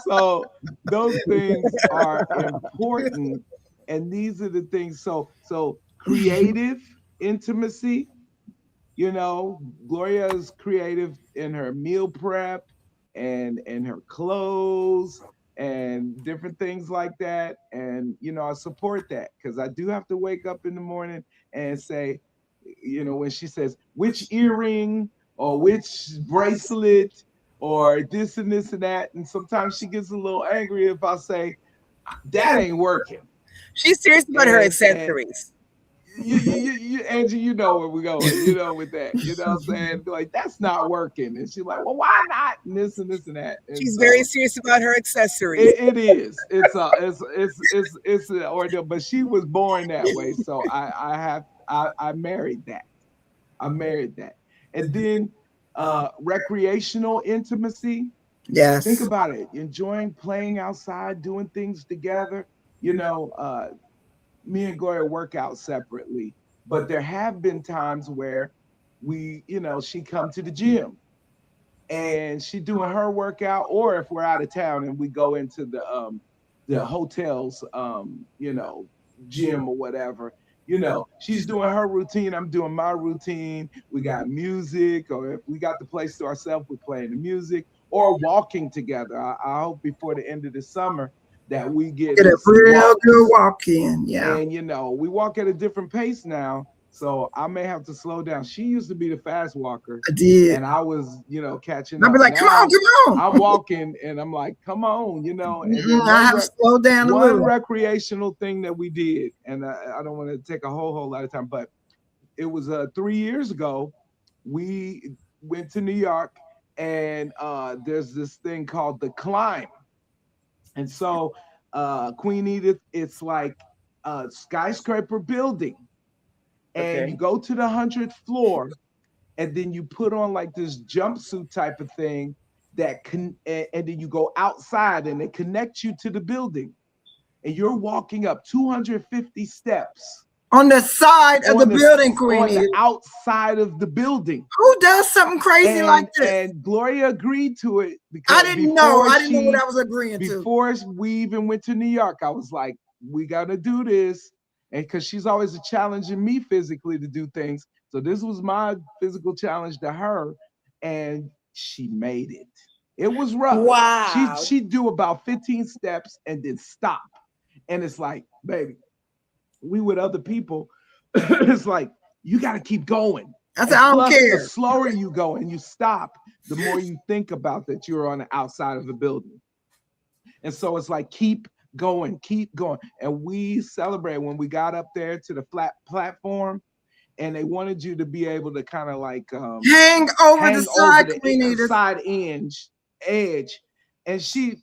so those things are important, and these are the things. So creative intimacy. Gloria is creative in her meal prep and her clothes and different things like that. And I support that because I do have to wake up in the morning and say, when she says which earring or which bracelet or this and this and that, and sometimes she gets a little angry if I say that ain't working. She's serious about her And accessories. Angie, you know where we're going, with that. You know what I'm saying? Like, that's not working. And she's like, well, why not? And this and that. And She's very so serious about her accessories. it is. It's an ordeal. But she was born that way. So I married that. I married that. And then recreational intimacy. Think Yes. about it. Enjoying playing outside, doing things together. You know, me and Gloria work out separately, but there have been times where she come to the gym and she doing her workout, or if we're out of town and we go into the hotel's gym or whatever, she's doing her routine, I'm doing my routine. We got music, or if we got the place to ourselves, we're playing the music or walking together. I hope before the end of the summer that we get Get in a some real good walks. walk in. Yeah. And we walk at a different pace now, so I may have to slow down. She used to be the fast walker, I did. and I was, catching I'll be up. like, come on, Now come I'm on. walking, and I'm like, come on, And then I have to slow down a one little. recreational thing that we did, and I don't want to take a whole lot of time, but it was 3 years ago. We went to New York, and there's this thing called the climb. And so, Queen Edith, it's like a skyscraper building, and you Okay. go to the 100th floor, and then you put on like this jumpsuit type of thing and then you go outside, and it connects you to the building, and you're walking up 250 steps On the side of the building, on the Queenie. outside of the building. Who does something crazy like this? And Gloria agreed to it because I didn't know. I didn't know what I was agreeing to. before we even went to New York, I was like, we gotta do this. And because she's always challenging me physically to do things. So this was my physical challenge to her. And she made it. It was rough. Wow. She'd do about 15 steps and then stop. And it's like, baby, we with other people, it's like, you gotta keep going. I said, And I don't plus, the care. slower you go and you stop, the more you think about that you're on the outside of the building. And so it's like, keep going, keep going. And we celebrate when we got up there to the flat platform, and they wanted you to be able to kind of like Hang over the hang over side, the Queen Edith. side edge. And she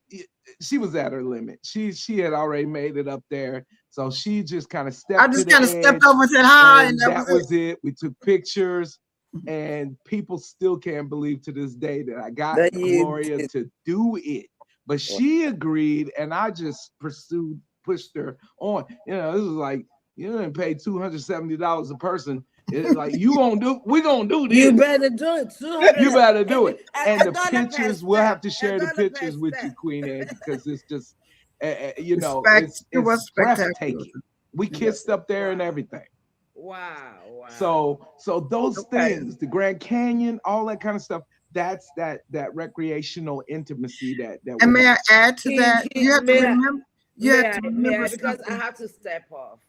was at her limit. She had already made it up there, so she just kind of I stepped to just the kind of stepped edge, over and said hi, and and that that was it. was it. We took pictures, and people still can't believe to this day that I got That you Gloria did. to do it. But she agreed, and I just pushed her on. This was like, you didn't pay $270 a person. It's like, we gonna do You this. better do it. 200 You better do it. a And the dollar per pictures, we'll have step. to A share the dollar per pictures with you, step. Queen Anne, because it's just, It was it's spectacular. breathtaking. We Yes. kissed up there and Wow. everything. Wow. Wow. So those Okay. things, the Grand Canyon, all that kind of stuff, that's that recreational intimacy that And we may have. I add to that? You have to May I, remember. You have to may remember I, because I something. have to step off.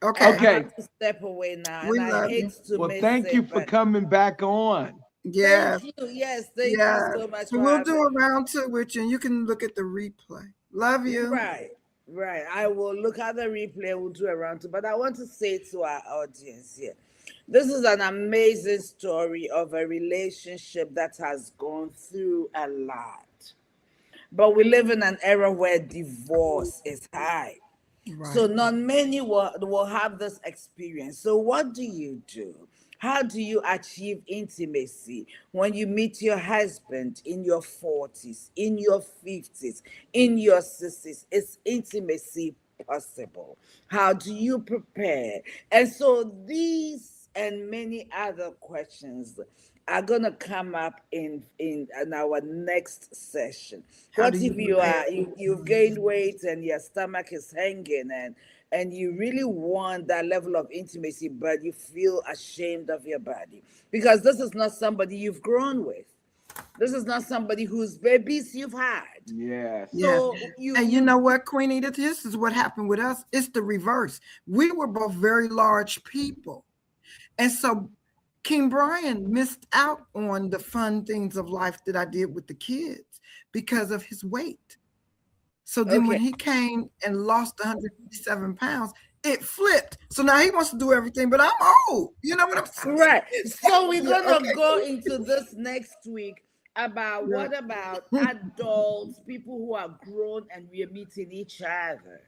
I Okay. Okay. have to step away now, We and I love hate you. to Well, miss thank you it, for but coming back on. Yeah. thank you. Yes, thank you Yeah. so much So for we'll do having a round two with you, and you can look at the replay. Love me. you. Right, right. I will look at the replay. We'll do a round two, but I want to say to our audience here, this is an amazing story of a relationship that has gone through a lot. But we live in an era where divorce is high. So Right. not many will have this experience. So what do you do? How do you achieve intimacy when you meet your husband in your 40s, in your 50s, in your 60s? Is intimacy possible? How do you prepare? And so these and many other questions are gonna come up in our next session. How do What you if you prepare? are you've gained weight and your stomach is hanging, and you really want that level of intimacy, but you feel ashamed of your body because this is not somebody you've grown with. This is not somebody whose babies you've had. Yes. Yeah. So And you know what, Queen Edith? This is what happened with us. It's the reverse. We were both very large people. And so King Brian missed out on the fun things of life that I did with the kids because of his weight. So then when okay. he came and lost 157 pounds, it flipped. So now he wants to do everything, but I'm old. You know what I'm saying? Right. So we're Yeah, gonna okay. go into this next week about Yeah. what about adults, people who are grown and we are meeting each other.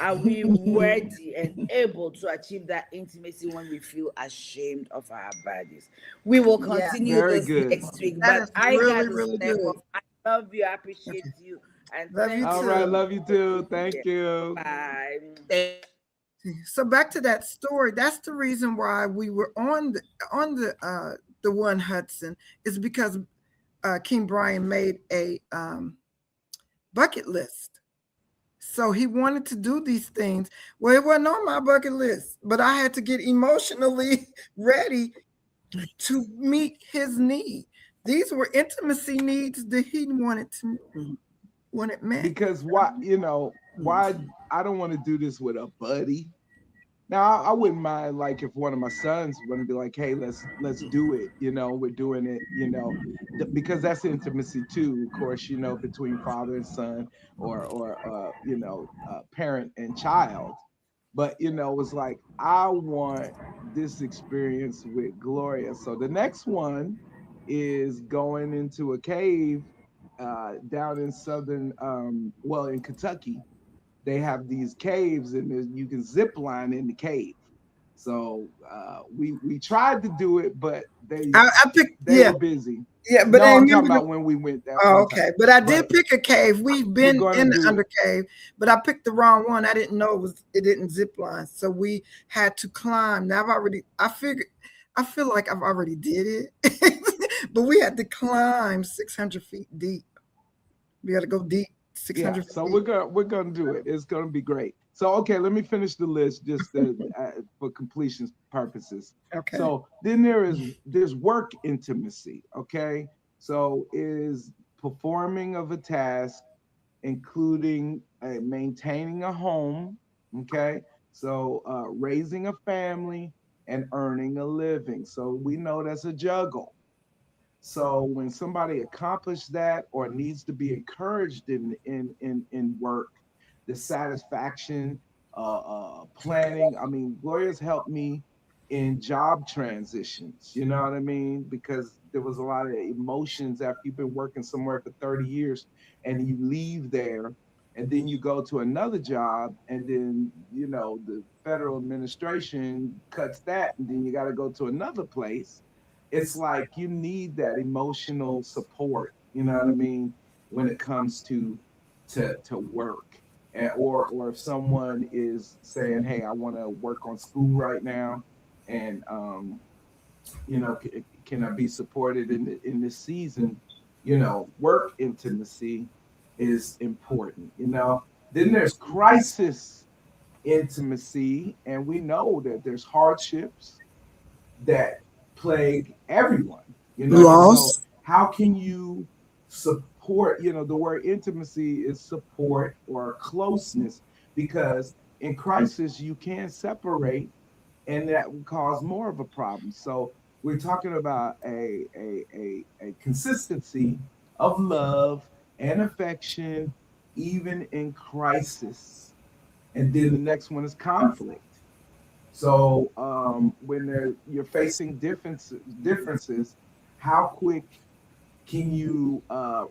Are we ready and able to achieve that intimacy when we feel ashamed of our bodies? We will Yeah, continue Very this good. next week, that but is I really, got to really step good. off. I love you. I appreciate Okay. you. And Love you thank All you right. so too. much Love you for too. being Thank here. you. Bye. So back to that story. That's the reason why we were on the one Hudson is because King Brian made a bucket list. So he wanted to do these things. Well, it wasn't on my bucket list, but I had to get emotionally ready to meet his need. These were intimacy needs that he wanted met. Because why I don't want to do this with a buddy. Now I wouldn't mind like if one of my sons want to be like, hey, let's do it. We're doing it. Because that's intimacy too. Of course, between father and son, or parent and child. But it's like I want this experience with Gloria. So the next one is going into a cave down in in Kentucky. They have these caves, and you can zip line in the cave. So we tried to do it, but I picked, they yeah, were busy. yeah, but No, I I'm talking remember. about when we went that Oh, one time. okay. But I But did pick a cave. We've we're been gonna in the do it. under cave, but I picked the wrong one. I didn't know it didn't zip line. So we had to climb. Now I feel like I've already did it. But we had to climb 600 feet deep. We got to go deep, Yeah, 600 feet so deep. we're gonna do it. It's gonna be great. So okay, let me finish the list just for completion purposes. Okay. So then there's work intimacy. Okay, so is performing of a task, including maintaining a home. Okay, so raising a family and earning a living. So we know that's a juggle. So when somebody accomplished that or needs to be encouraged in work, the satisfaction, planning. I mean, Gloria's helped me in job transitions. You know what I mean? Because there was a lot of emotions after you've been working somewhere for 30 years and you leave there and then you go to another job and then the federal administration cuts that and then you got to go to another place. It's like you need that emotional support, you know what I mean, when it comes to work. Or if someone is saying, hey, I want to work on school right now, and can I be supported in this season? Work intimacy is important. Then there's crisis intimacy, and we know that there's hardships that plague everyone. So Loss. how can you support? The word intimacy is support or closeness, because in crisis you can separate and that would cause more of a problem. So we're talking about a consistency of love and affection, even in crisis. And then the next one is conflict. So when you're facing differences, how quick can you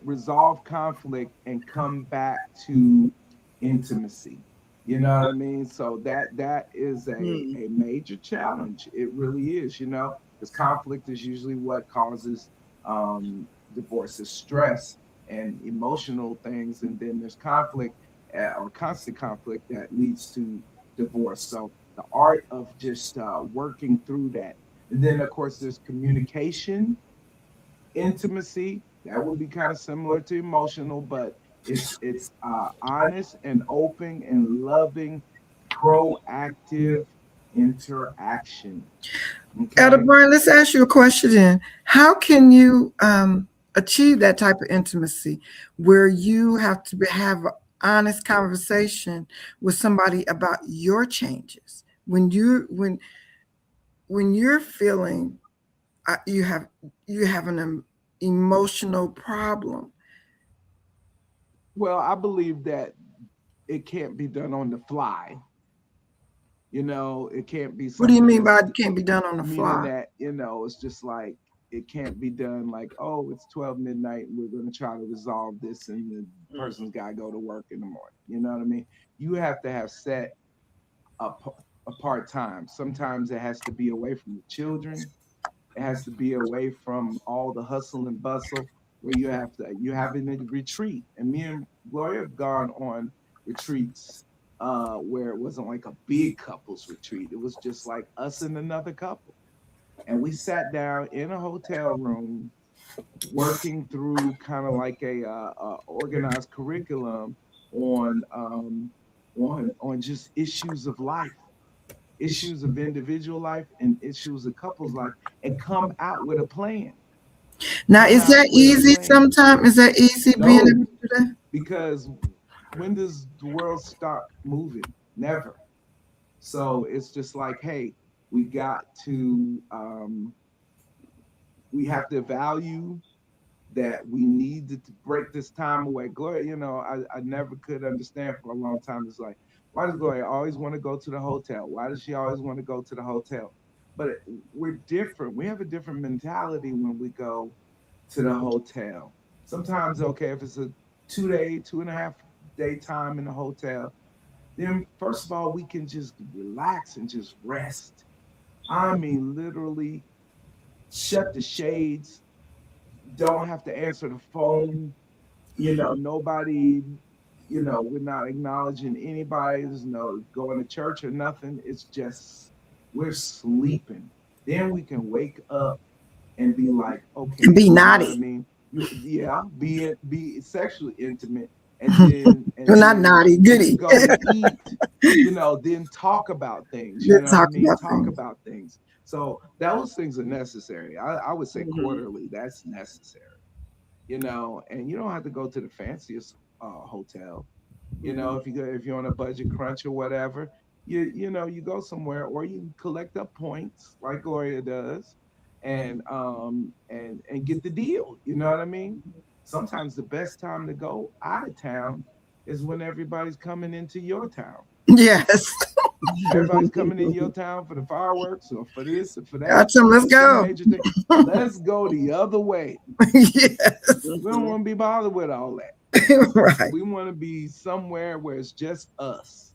resolve conflict and come back to intimacy? You know what I mean? So that is a major challenge. It really is, because conflict is usually what causes divorce is stress and emotional things, and then there's conflict or constant conflict that leads to divorce. So the art of just working through that, and then of course there's communication intimacy. That would be kind of similar to emotional, but it's honest and open and loving, proactive interaction. Elder Okay. Brian, let's ask you a question then. How can you achieve that type of intimacy where you have to have an honest conversation with somebody about your changes when you're feeling you have an emotional problem? Well, I believe that it can't be done on the fly. It can't be What do you something mean that's by it can't be done on the meaning fly? that, it's just like it can't be done like, oh, it's 12 midnight and we're going to try to resolve this and the person's got to go to work in the morning. You know what I mean? You have to have set a, a part time. Sometimes it has to be away from the children. It has to be away from all the hustle and bustle where you have in a retreat. And me and Gloria have gone on retreats where it wasn't like a big couples retreat. It was just like us and another couple. And we sat down in a hotel room working through kind of like a organized curriculum on on just issues of life, issues of individual life and issues of couples life, and come out with a plan. Now, Come is out that with a easy plan. sometimes? Is that easy being able No, to do that? because when does the world stop moving? Never. So it's just like, hey, we got to we have to value that we need to break this time away. Gloria, I never could understand for a long time. It's like, why does Gloria always want to go to the hotel? Why does she always want to go to the hotel? But we're different. We have a different mentality when we go to the hotel. Sometimes, okay, if it's a 2 day, 2.5 day time in the hotel, then first of all, we can just relax and just rest. I mean, literally shut the shades, don't have to answer the phone. Nobody, we're not acknowledging anybody. There's no going to church or nothing. It's just we're sleeping. Then we can wake up and be like, And okay, be you know what I naughty. mean? Yeah, be sexually intimate, and then You're not naughty, we can goody. go to eat. Then talk about things. You Let's know what I talk mean? about Talk things. about things. So those things are necessary. I would say quarterly. That's necessary. And you don't have to go to the fanciest hotel. If you're on a budget crunch or whatever, you go somewhere, or you collect up points like Gloria does, and get the deal. You know what I mean? Sometimes the best time to go out of town is when everybody's coming into your town. Yes. Everybody's coming in your town for the fireworks or for this or for that, Gotcha. Let's for some go. major thing. Let's go the other way. Yes. We don't want to be bothered with all that. Right. We want to be somewhere where it's just us.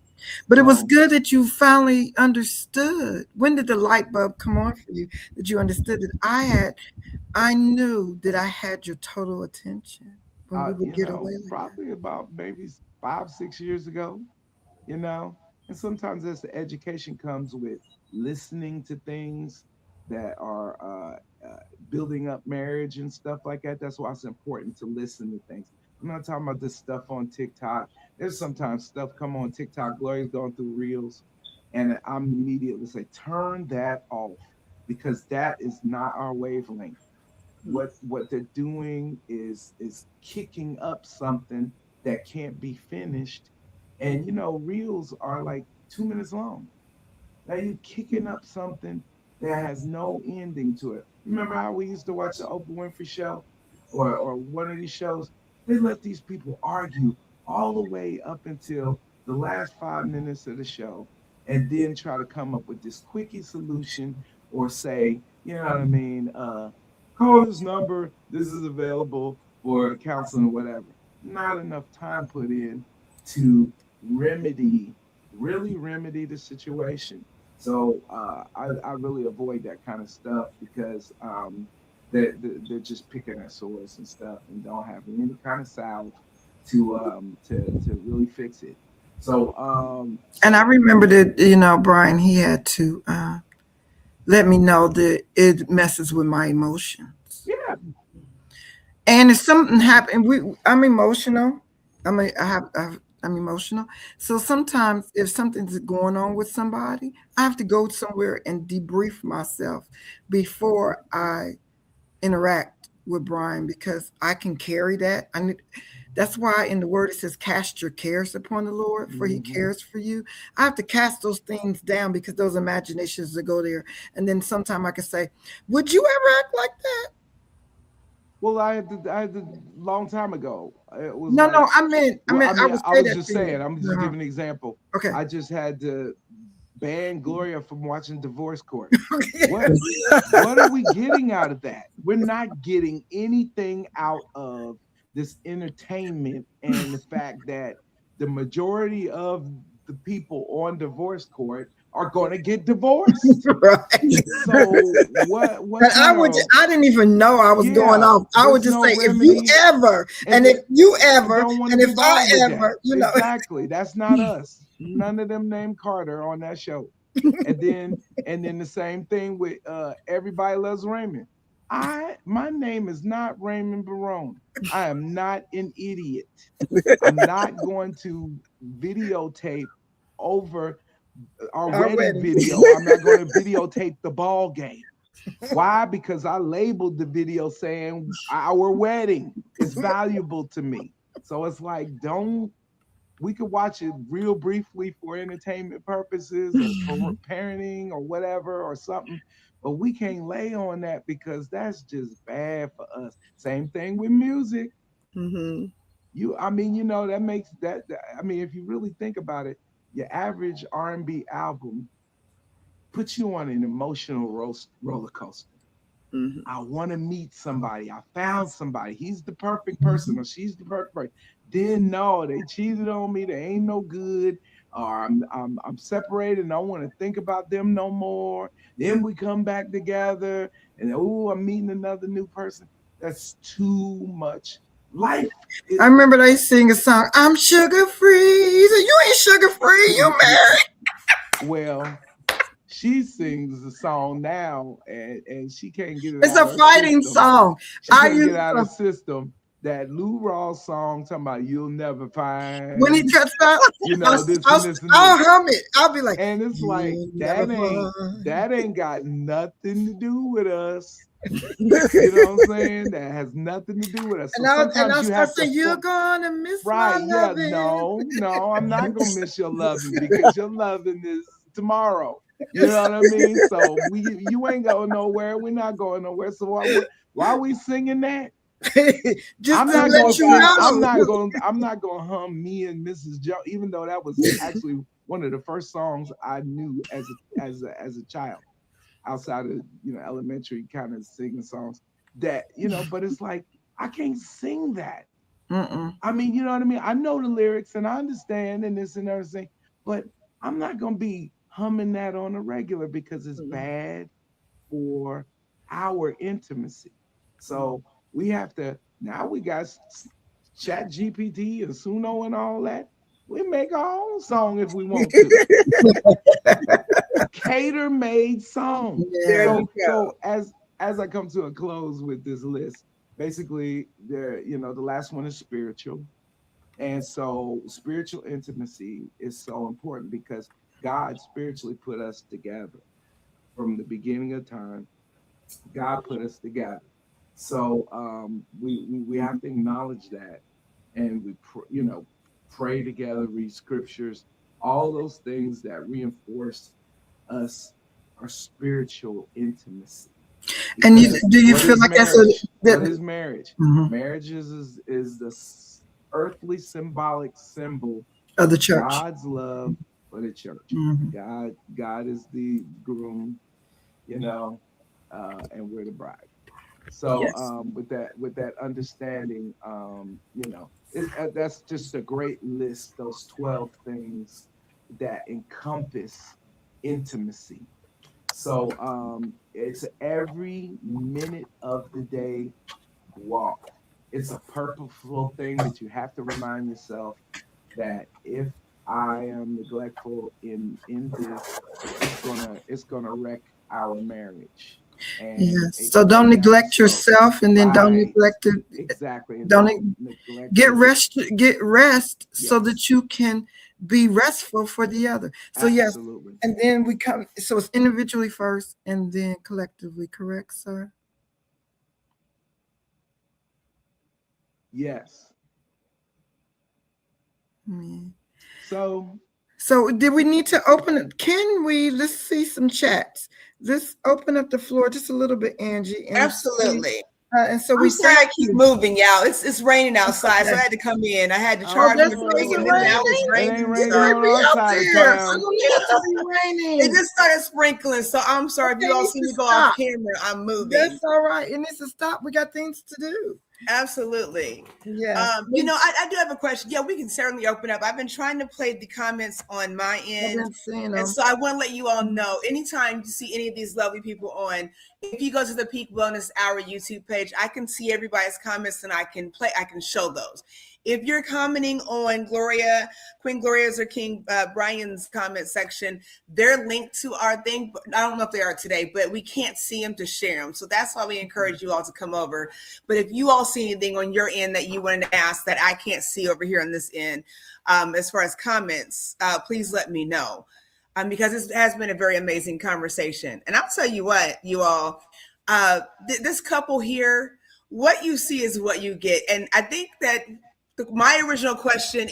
But it was So good that you finally understood. When did the light bulb come on for you? That you understood that I knew that I had your total attention when we would get away like that. probably about maybe 5, 6 years ago, you know. And sometimes as the education comes with listening to things that are building up marriage and stuff like that. That's why it's important to listen to things. I'm not talking about this stuff on TikTok. There's sometimes stuff come on TikTok. Gloria's going through reels, and I'm immediately say, turn that off because that is not our wavelength. What they're doing is kicking up something that can't be finished, and reels are like 2 minutes long. Now you're kicking up something that has no ending to it. Remember how we used to watch the Oprah Winfrey show or one of these shows? They let these people argue all the way up until the last 5 minutes of the show and then try to come up with this quickie solution or say, you know what I mean, call this number, this is available for counseling or whatever. Not enough time put in to remedy, really remedy the situation. So I really avoid that kind of stuff because they're just picking at sores and stuff and don't have any kind of salve to really fix it. So And I remember that, Brian, he had to let me know that it messes with my emotions. yeah, And if something happened, I'm emotional. I'm emotional. So sometimes if something's going on with somebody, I have to go somewhere and debrief myself before I interact with Brian because I can carry that. That's why in the word it says, cast your cares upon the Lord, for he cares for you. I have to cast those things down because those imaginations that go there. And then sometime I can say, would you ever act like that? well, I had to long time ago. It was No, like, no, well, I I mean, would I say was that just to you. saying. I'm just Uh-huh. giving an example. Okay. I just had to ban Gloria from watching divorce court. What Yes. what are we getting out of that? We're not getting anything out of this entertainment and the fact that the majority of the people on divorce court are going to get divorced. Right. So what And kind of I didn't even know I was going yeah, off. I would there's just no say, if you remedy ever, and and if you I ever, don't want to and if be I bothered with that. ever, Exactly. That's not us. None of them named Carter on that show. And then the same thing with Everybody Loves Raymond. My name is not Raymond Barone. I am not an idiot. I'm not going to videotape over our wedding already. video. I'm not going to videotape the ball game. Why? Because I labeled the video saying our wedding is valuable to me. So it's like, don't we could watch it real briefly for entertainment purposes or for parenting or whatever or something, but we can't lay on that because that's just bad for us. Same thing with music. Mm-hmm. I mean, that makes I mean, if you really think about it, your average R&B album puts you on an emotional roller coaster. Mm-hmm. I want to meet somebody. I found somebody. He's the perfect person or she's the perfect person. Then no, they cheated on me. They ain't no good. Or I'm separated and I don't want to think about them no more. Then we come back together and oh, I'm meeting another new person. That's too much. Life I remember they sing a song, I'm sugar free. So you ain't sugar free, you married. well, she sings the song now and she can't get it It's out a of her fighting system. song. She I can't used get out of to, the system that Lou Rawls song talking about you'll never when he find, cuts out, this I'll, and this and I'll this. hum it. I'll be like, And it's like you'll never find. that ain't got nothing to do with us. You know what I'm saying? That has nothing to do with us. So And sometimes I'll you start have to saying, you're gonna miss my right, yeah, loving. no, I'm not gonna miss your loving because your loving is tomorrow. You know what I mean? So you ain't going nowhere. We're not going nowhere. So why are we singing that? Just I'm to not let gonna you sing. know. I'm not gonna hum me and Mrs. Joe, even though that was actually one of the first songs I knew as a child, outside of elementary kind of singing songs. That but it's like I can't sing that. Mm-mm. I mean, you know what I mean? I know the lyrics and I understand and this and everything, but I'm not gonna be humming that on a regular because it's bad for our intimacy. So we have to now we got Chat GPT and Suno and all that. We make our own song if we want to. Cater made song. There Yeah. you So go. as I come to a close with this list, basically the last one is spiritual. And so spiritual intimacy is so important because God spiritually put us together from the beginning of time. God put us together. So we have to acknowledge that, and pray together, read scriptures, all those things that reinforce us our spiritual intimacy. And Because do you what feel is like that's a marriage? What that? is marriage? Mhm. Marriage is the earthly symbolic symbol Of the of church? God's love for the church. Mhm. God is the groom, you know, and we're the bride. So Yes. with that understanding, that's just a great list. Those 12 things that encompass intimacy. So it's every minute of the day walk. It's a purposeful thing that you have to remind yourself that if I am neglectful in this, it's gonna wreck our marriage, and Yes. it So don't can. neglect So yourself, and then don't right, neglect it. exactly, and Don't don't neg- neglect Get your rest. Get rest so yes, that you can be restful for the other. So yes, absolutely, and then we come. So it's individually first, and then collectively. Correct, sir? yes. Mm. So So did we need to open it? Can we? Let's see some chats. Let's open up the floor just a little bit, Angie, and see. Absolutely. And so I'm we sorry thank I keep you. moving, y'all. It's raining outside, so Okay. I had to come in. I had to Oh, charge my that's oh, supposed thing, to and rain. then now it's it ain't raining. It raining So on might be our out side of there. I town. don't need it to be it raining. just started sprinkling. So I'm sorry if you Okay, all needs see to me go off stop. camera. I'm moving. That's all right. It needs to stop. We got things to do. Absolutely. Yes. I do have a question. Yeah, we can certainly open up. I've been trying to play the comments on my I've end. been seeing And them. so I want to let you all know anytime you see any of these lovely people on, if you go to the Peak Wellness Hour YouTube page, I can see everybody's comments and I can show those. If you're commenting on Queen Gloria's or King Brian's comment section, they're linked to our thing. But I don't know if they are today, but we can't see them to share them. So that's why we encourage you all to come over. But if you all see anything on your end that you wanted to ask that I can't see over here on this end, as far as comments, please let me know. Because this has been a very amazing conversation. And I'll tell you what, you all, this couple here, what you see is what you get. And I think that my original question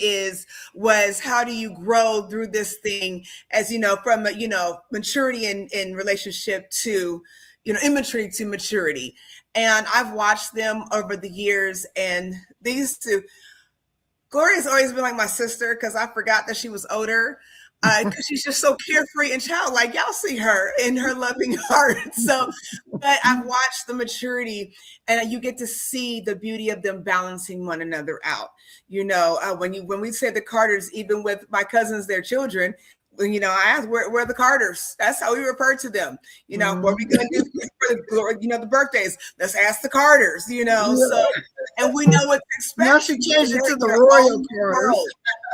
was how do you grow through this thing as from maturity in relationship to immaturity to maturity. And I've watched them over the years, and these two, Gloria's always been like my sister because I forgot that she was older. Because she's just so carefree and childlike. Y'all see her in her loving heart. So, but I've watched the maturity, and you get to see the beauty of them balancing one another out. When we said the Carters, even with my cousins, their children, I asked where are the Carters. That's how we refer to them. What are we going to do for the birthdays? Let's ask the Carters. So, and we know what to expect. Now she changed it They're to in the their royal own quarters. world.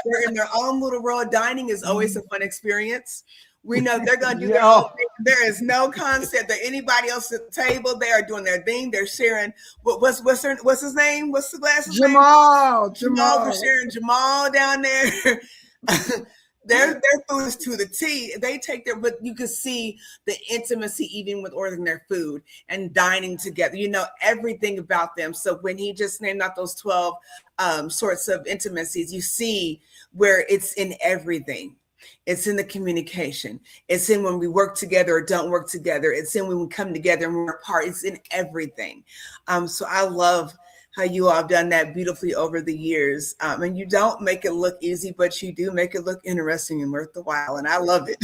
They're in their own little world. Dining is always a fun experience. We know they're going to do their own Yo, thing. There is no concept that anybody else at the table. They are doing their thing. They're sharing. What's his name? What's the glasses name? Jamal. They're sharing Jamal down there. Their food is to the T. They take but you can see the intimacy even with ordering their food and dining together. Everything about them. So when he just named out those 12 sorts of intimacies, you see where it's in everything. It's in the communication. It's in when we work together or don't work together. It's in when we come together and we're apart. It's in everything. So I love how you all have done that beautifully over the years. And you don't make it look easy, but you do make it look interesting and worth the while. And I love it.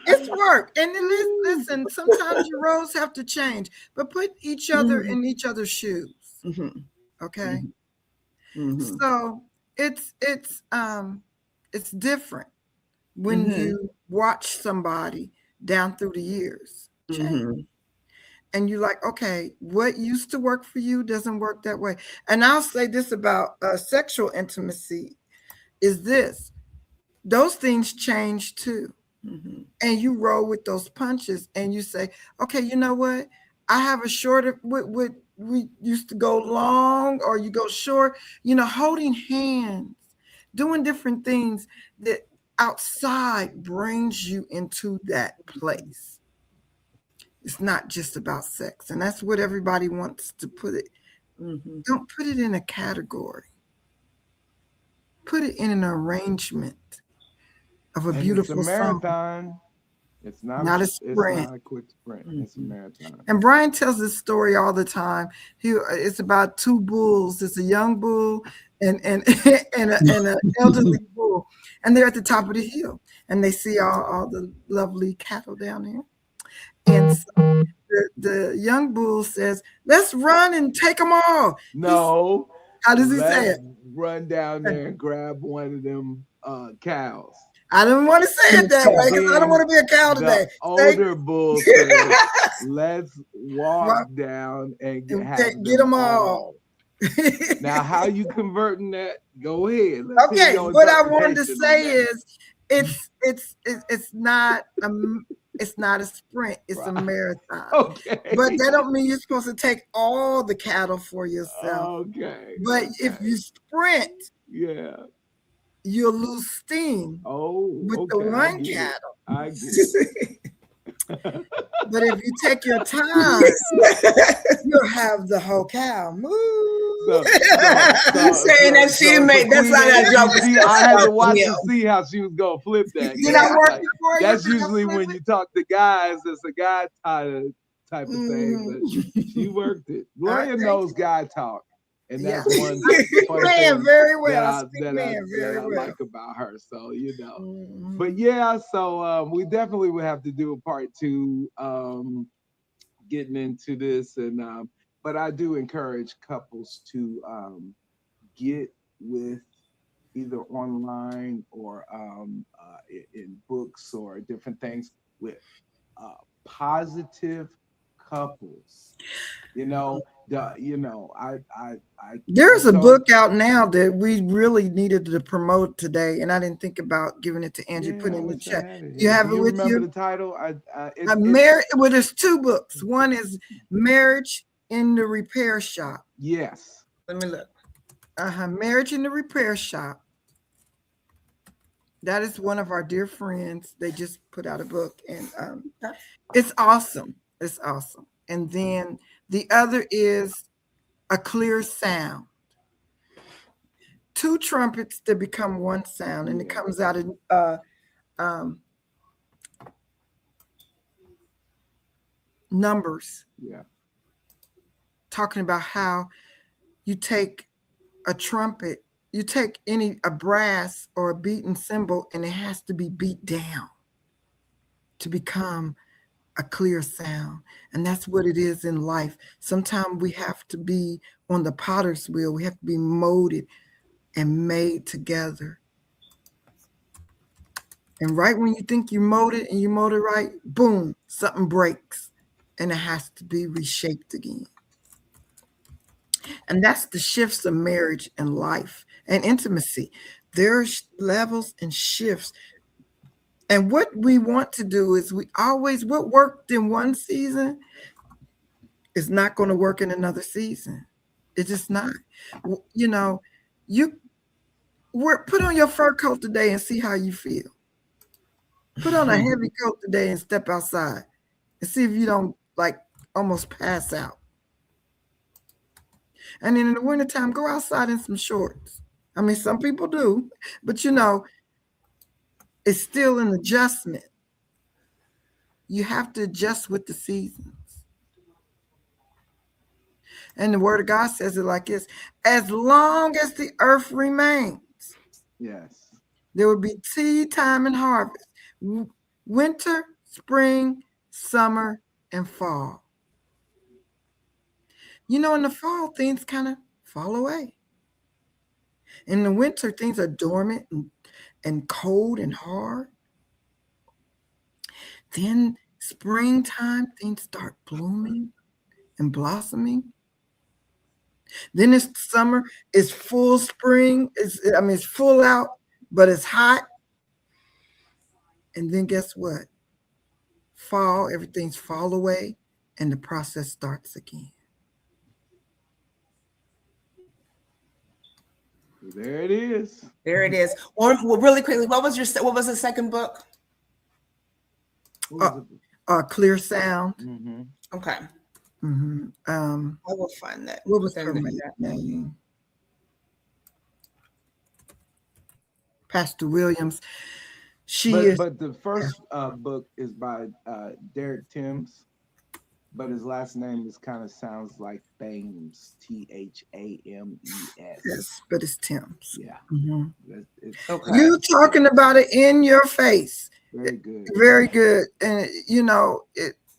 It's work. And listen, sometimes your roles have to change, but put each other in each other's shoes. Mm-hmm. Okay. Mm-hmm. So it's different when you watch somebody down through the years change. Mm-hmm. And you're like, okay, what used to work for you doesn't work that way. And I'll say this about sexual intimacy is this: those things change too. Mm-hmm. And you roll with those punches and you say, okay, you know what? I have a shorter, we used to go long or you go short, holding hands, doing different things that outside brings you into that place. It's not just about sex. And that's what everybody wants to put it. Mm-hmm. Don't put it in a category. Put it in an arrangement of a And beautiful it's a song. marathon. It's not Not a it's sprint. not a quick sprint. It's a marathon. And Brian tells this story all the time. It's about two bulls. It's a young bull and and an elderly bull, and they're at the top of the hill, and they see all the lovely cattle down there. And so the young bull says, "Let's run and take them all." No. How does he say it? Run down there and grab one of them cows. I don't want to say it that way because I don't want to be a cow today. The older bull says, "Let's walk down and get them all." Now, how you converting that? Go ahead. Okay, what I wanted to say is, it's not a sprint; it's a marathon. Okay, but that don't mean you're supposed to take all the cattle for yourself. Okay, but if you sprint, yeah, you'll lose steam. With the one cattle. I get it. But if you take your time, you'll have the whole cow. Moo. Saying that she made that's not that joke. I had to watch to see how she was gonna flip that. Did I work for you? That's usually when you talk to guys, it's a guy type of thing. But she worked it. Gloria knows guy talk. And that's one thing very well. that I like about her. So, But yeah, so we definitely would have to do a part 2 getting into this. And but I do encourage couples to get with either online or in books or different things with positive couples. There's a book out now that we really needed to promote today, and I didn't think about giving it to Angie. Put it in the chat. You have it with you? Remember the title? Well, there's 2 books. One is Marriage in the Repair Shop. Yes. Let me look. Marriage in the Repair Shop. That is one of our dear friends. They just put out a book, and it's awesome. It's awesome. And then the other is A Clear Sound. 2 trumpets that become one sound, and it comes out in Numbers. Yeah. Talking about how you take a trumpet, you take a brass or a beaten cymbal, and it has to be beat down to become a clear sound. And that's what it is in life. Sometimes we have to be on the potter's wheel. We have to be molded and made together. And right when you think you molded and you molded right, boom, something breaks and it has to be reshaped again. And that's the shifts of marriage and life and intimacy. There's levels and shifts. And what we want to do is what worked in one season is not going to work in another season. It's just not. Put on your fur coat today and see how you feel. Put on a heavy coat today and step outside and see if you don't almost pass out. And then in the wintertime, go outside in some shorts. I mean, some people do, but it's still an adjustment. You have to adjust with the seasons. And the word of God says it like this: as long as the earth remains, Yes. there will be seed time and harvest, winter, spring, summer, and fall. You know, in the fall, things kind of fall away. In the winter, things are dormant and cold and hard. Then springtime, things start blooming and blossoming. Then it's summer, it's full spring. It's full out, but it's hot. And then guess what? Fall, everything's fall away, and the process starts again. There it is. There it is. Or well, really quickly, what was the second book? Clear Sound. Mm-hmm. Okay. Mm-hmm. I will find that. What was her name? Pastor Williams. But the first book is by Derek Timms, but his last name kind of sounds like Thames, Thames. Yes, but it's Timms. Yeah. Mm-hmm. Okay. You talking about it in your face. Very good. Very good. And you know,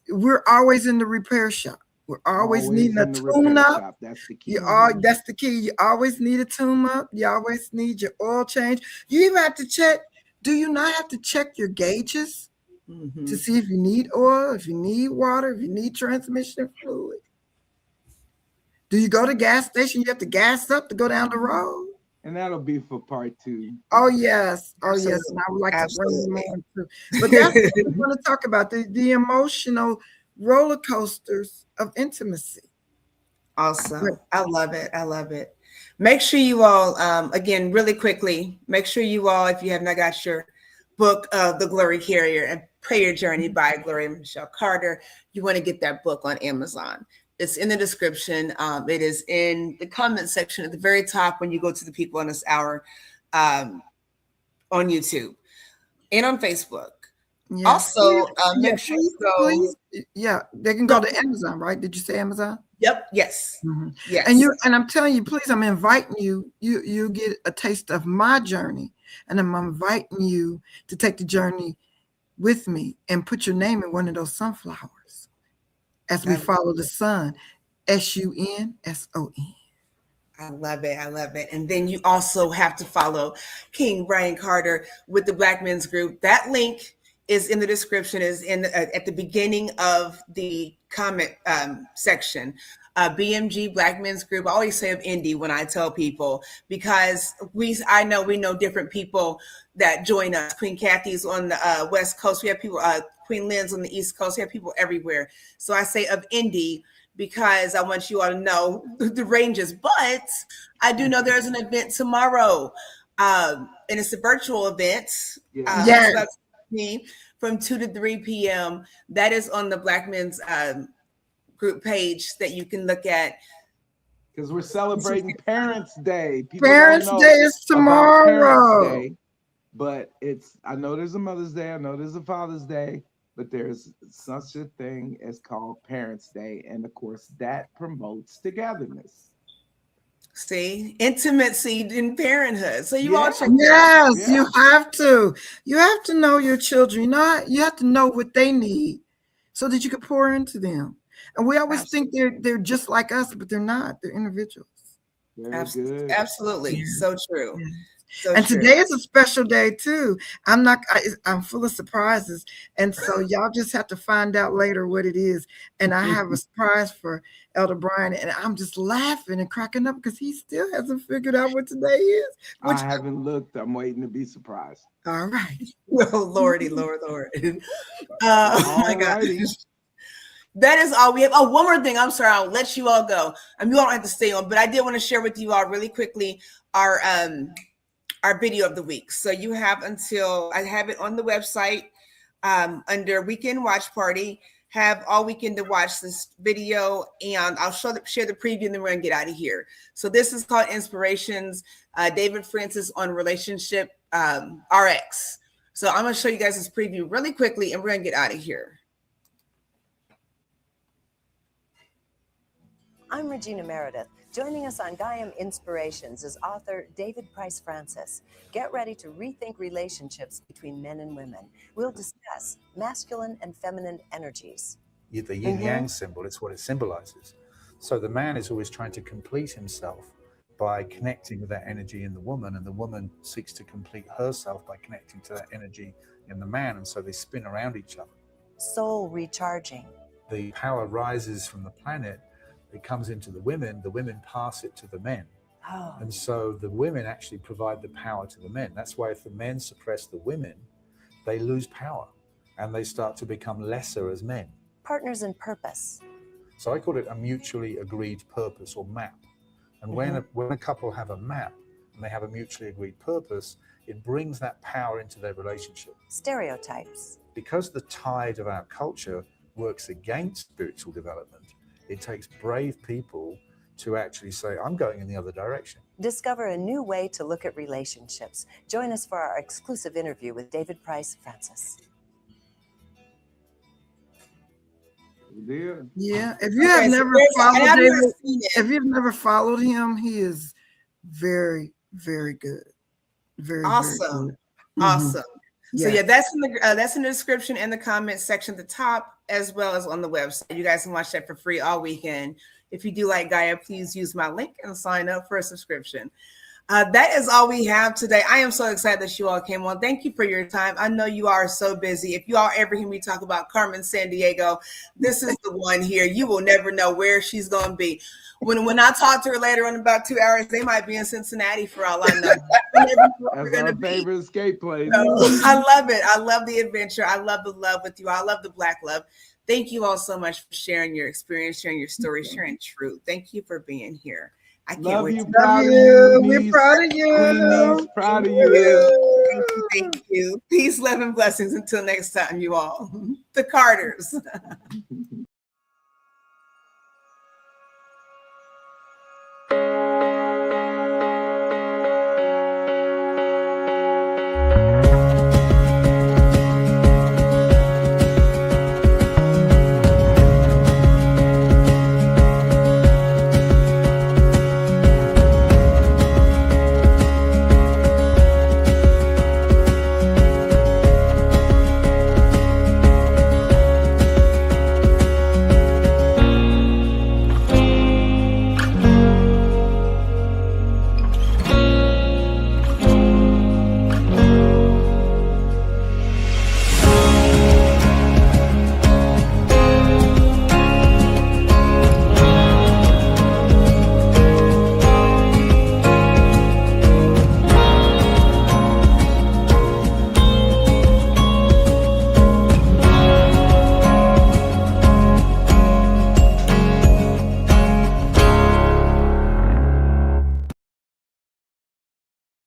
we're always in the repair shop. We're always needing a tune up. That's the key. That's the key. You always need a tune up. You always need your oil change. You even have to check. Do you not have to check your gauges to see if you need oil, if you need water, if you need transmission fluid? Do you go to gas station? You have to gas up to go down the road. And that'll be for part 2. Oh yes, yes. And I would like to bring them on too. But that's what we want to talk about, the emotional roller coasters of intimacy. Awesome. I love it. I love it. Make sure you all, again, really quickly, make sure you all, if you have not got your book, The Glory Carrier and Prayer Journey by Gloria Carter, you want to get that book on Amazon. It's in the description. It is in the comment section at the very top when you go to the People in This Hour on YouTube and on Facebook. Yes. Also, make sure you go. Please. Yeah, they can go to Amazon, right? Did you say Amazon? Yep. Yes. Mm-hmm. Yes. And I'm telling you, please, I'm inviting you. You get a taste of my journey, and I'm inviting you to take the journey with me and put your name in one of those sunflowers as we follow the sun. SUNSON. I love it. I love it. And then you also have to follow King Brian Carter with the Black Men's Group. That link is in the description, is in at the beginning of the comment section. BMG Black Men's Group. I always say of Indy when I tell people, because we know different people that join us. Queen Kathy's on the West Coast. We have people, Queen Lynn's on the East Coast. We have people everywhere. So I say of Indy because I want you all to know the ranges. But I do know there's an event tomorrow, and it's a virtual event. Yes. From 2 to 3 p.m. That is on the Black Men's Group page that you can look at. Because we're celebrating Parents' Day. Parents' Day is tomorrow. Day, but I know there's a Mother's Day, I know there's a Father's Day, but there's such a thing as called Parents' Day. And of course, that promotes togetherness. See, intimacy in parenthood. So you all check. Yes, you have to. You have to know your children. You have to know what they need so that you can pour into them. And we always think they're just like us, but they're not. They're individuals. Absolutely. Absolutely. So true. Yeah. So and true. Today is a special day too. I'm full of surprises. And so y'all just have to find out later what it is. And I have a surprise for Elder Brian. And I'm just laughing and cracking up because he still hasn't figured out what today is. I haven't looked. I'm waiting to be surprised. All right. Oh, Lordy, Lord. Oh my God. That is all we have. Oh, one more thing. I'm sorry. I'll let you all go. You all don't have to stay on, but I did want to share with you all really quickly our video of the week. So you have until I have it on the website under Weekend Watch Party. Have all weekend to watch this video, and I'll share the preview, and then we're gonna get out of here. So this is called Inspirations. David Francis on Relationship RX. So I'm gonna show you guys this preview really quickly, and we're gonna get out of here. I'm Regina Meredith. Joining us on Gaia Inspirations is author David Price Francis. Get ready to rethink relationships between men and women. We'll discuss masculine and feminine energies. The yin-yang symbol, it's what it symbolizes. So the man is always trying to complete himself by connecting with that energy in the woman, and the woman seeks to complete herself by connecting to that energy in the man, and so they spin around each other. Soul recharging. The power rises from the planet, it comes into the women pass it to the men. Oh. And so the women actually provide the power to the men. That's why if the men suppress the women, they lose power and they start to become lesser as men. Partners in purpose. So I call it a mutually agreed purpose, or map. And when a couple have a map and they have a mutually agreed purpose, it brings that power into their relationship. Stereotypes. Because the tide of our culture works against spiritual development, it takes brave people to actually say, I'm going in the other direction. Discover a new way to look at relationships. Join us for our exclusive interview with David Price Francis. Yeah. If you have never followed David, if you've never followed him, he is very, very good. Very awesome. Very good. Awesome. Yes. So yeah, that's in the description and the comment section at the top, as well as on the website. You guys can watch that for free all weekend. If you do like Gaia, please use my link and sign up for a subscription. That is all we have today. I am so excited that you all came on. Thank you for your time. I know you are so busy. If you all ever hear me talk about Carmen Sandiego, this is the one here. You will never know where she's going to be. When I talk to her later in about 2 hours, they might be in Cincinnati for all I know. That's our favorite escape place. So, I love it. I love the adventure. I love the love with you. I love the Black love. Thank you all so much for sharing your experience, sharing your story, sharing truth. Thank you for being here. I can't Love wait. You, proud of you. We're proud of you. Proud of you. Thank you. Peace, love, and blessings. Until next time, you all. The Carters.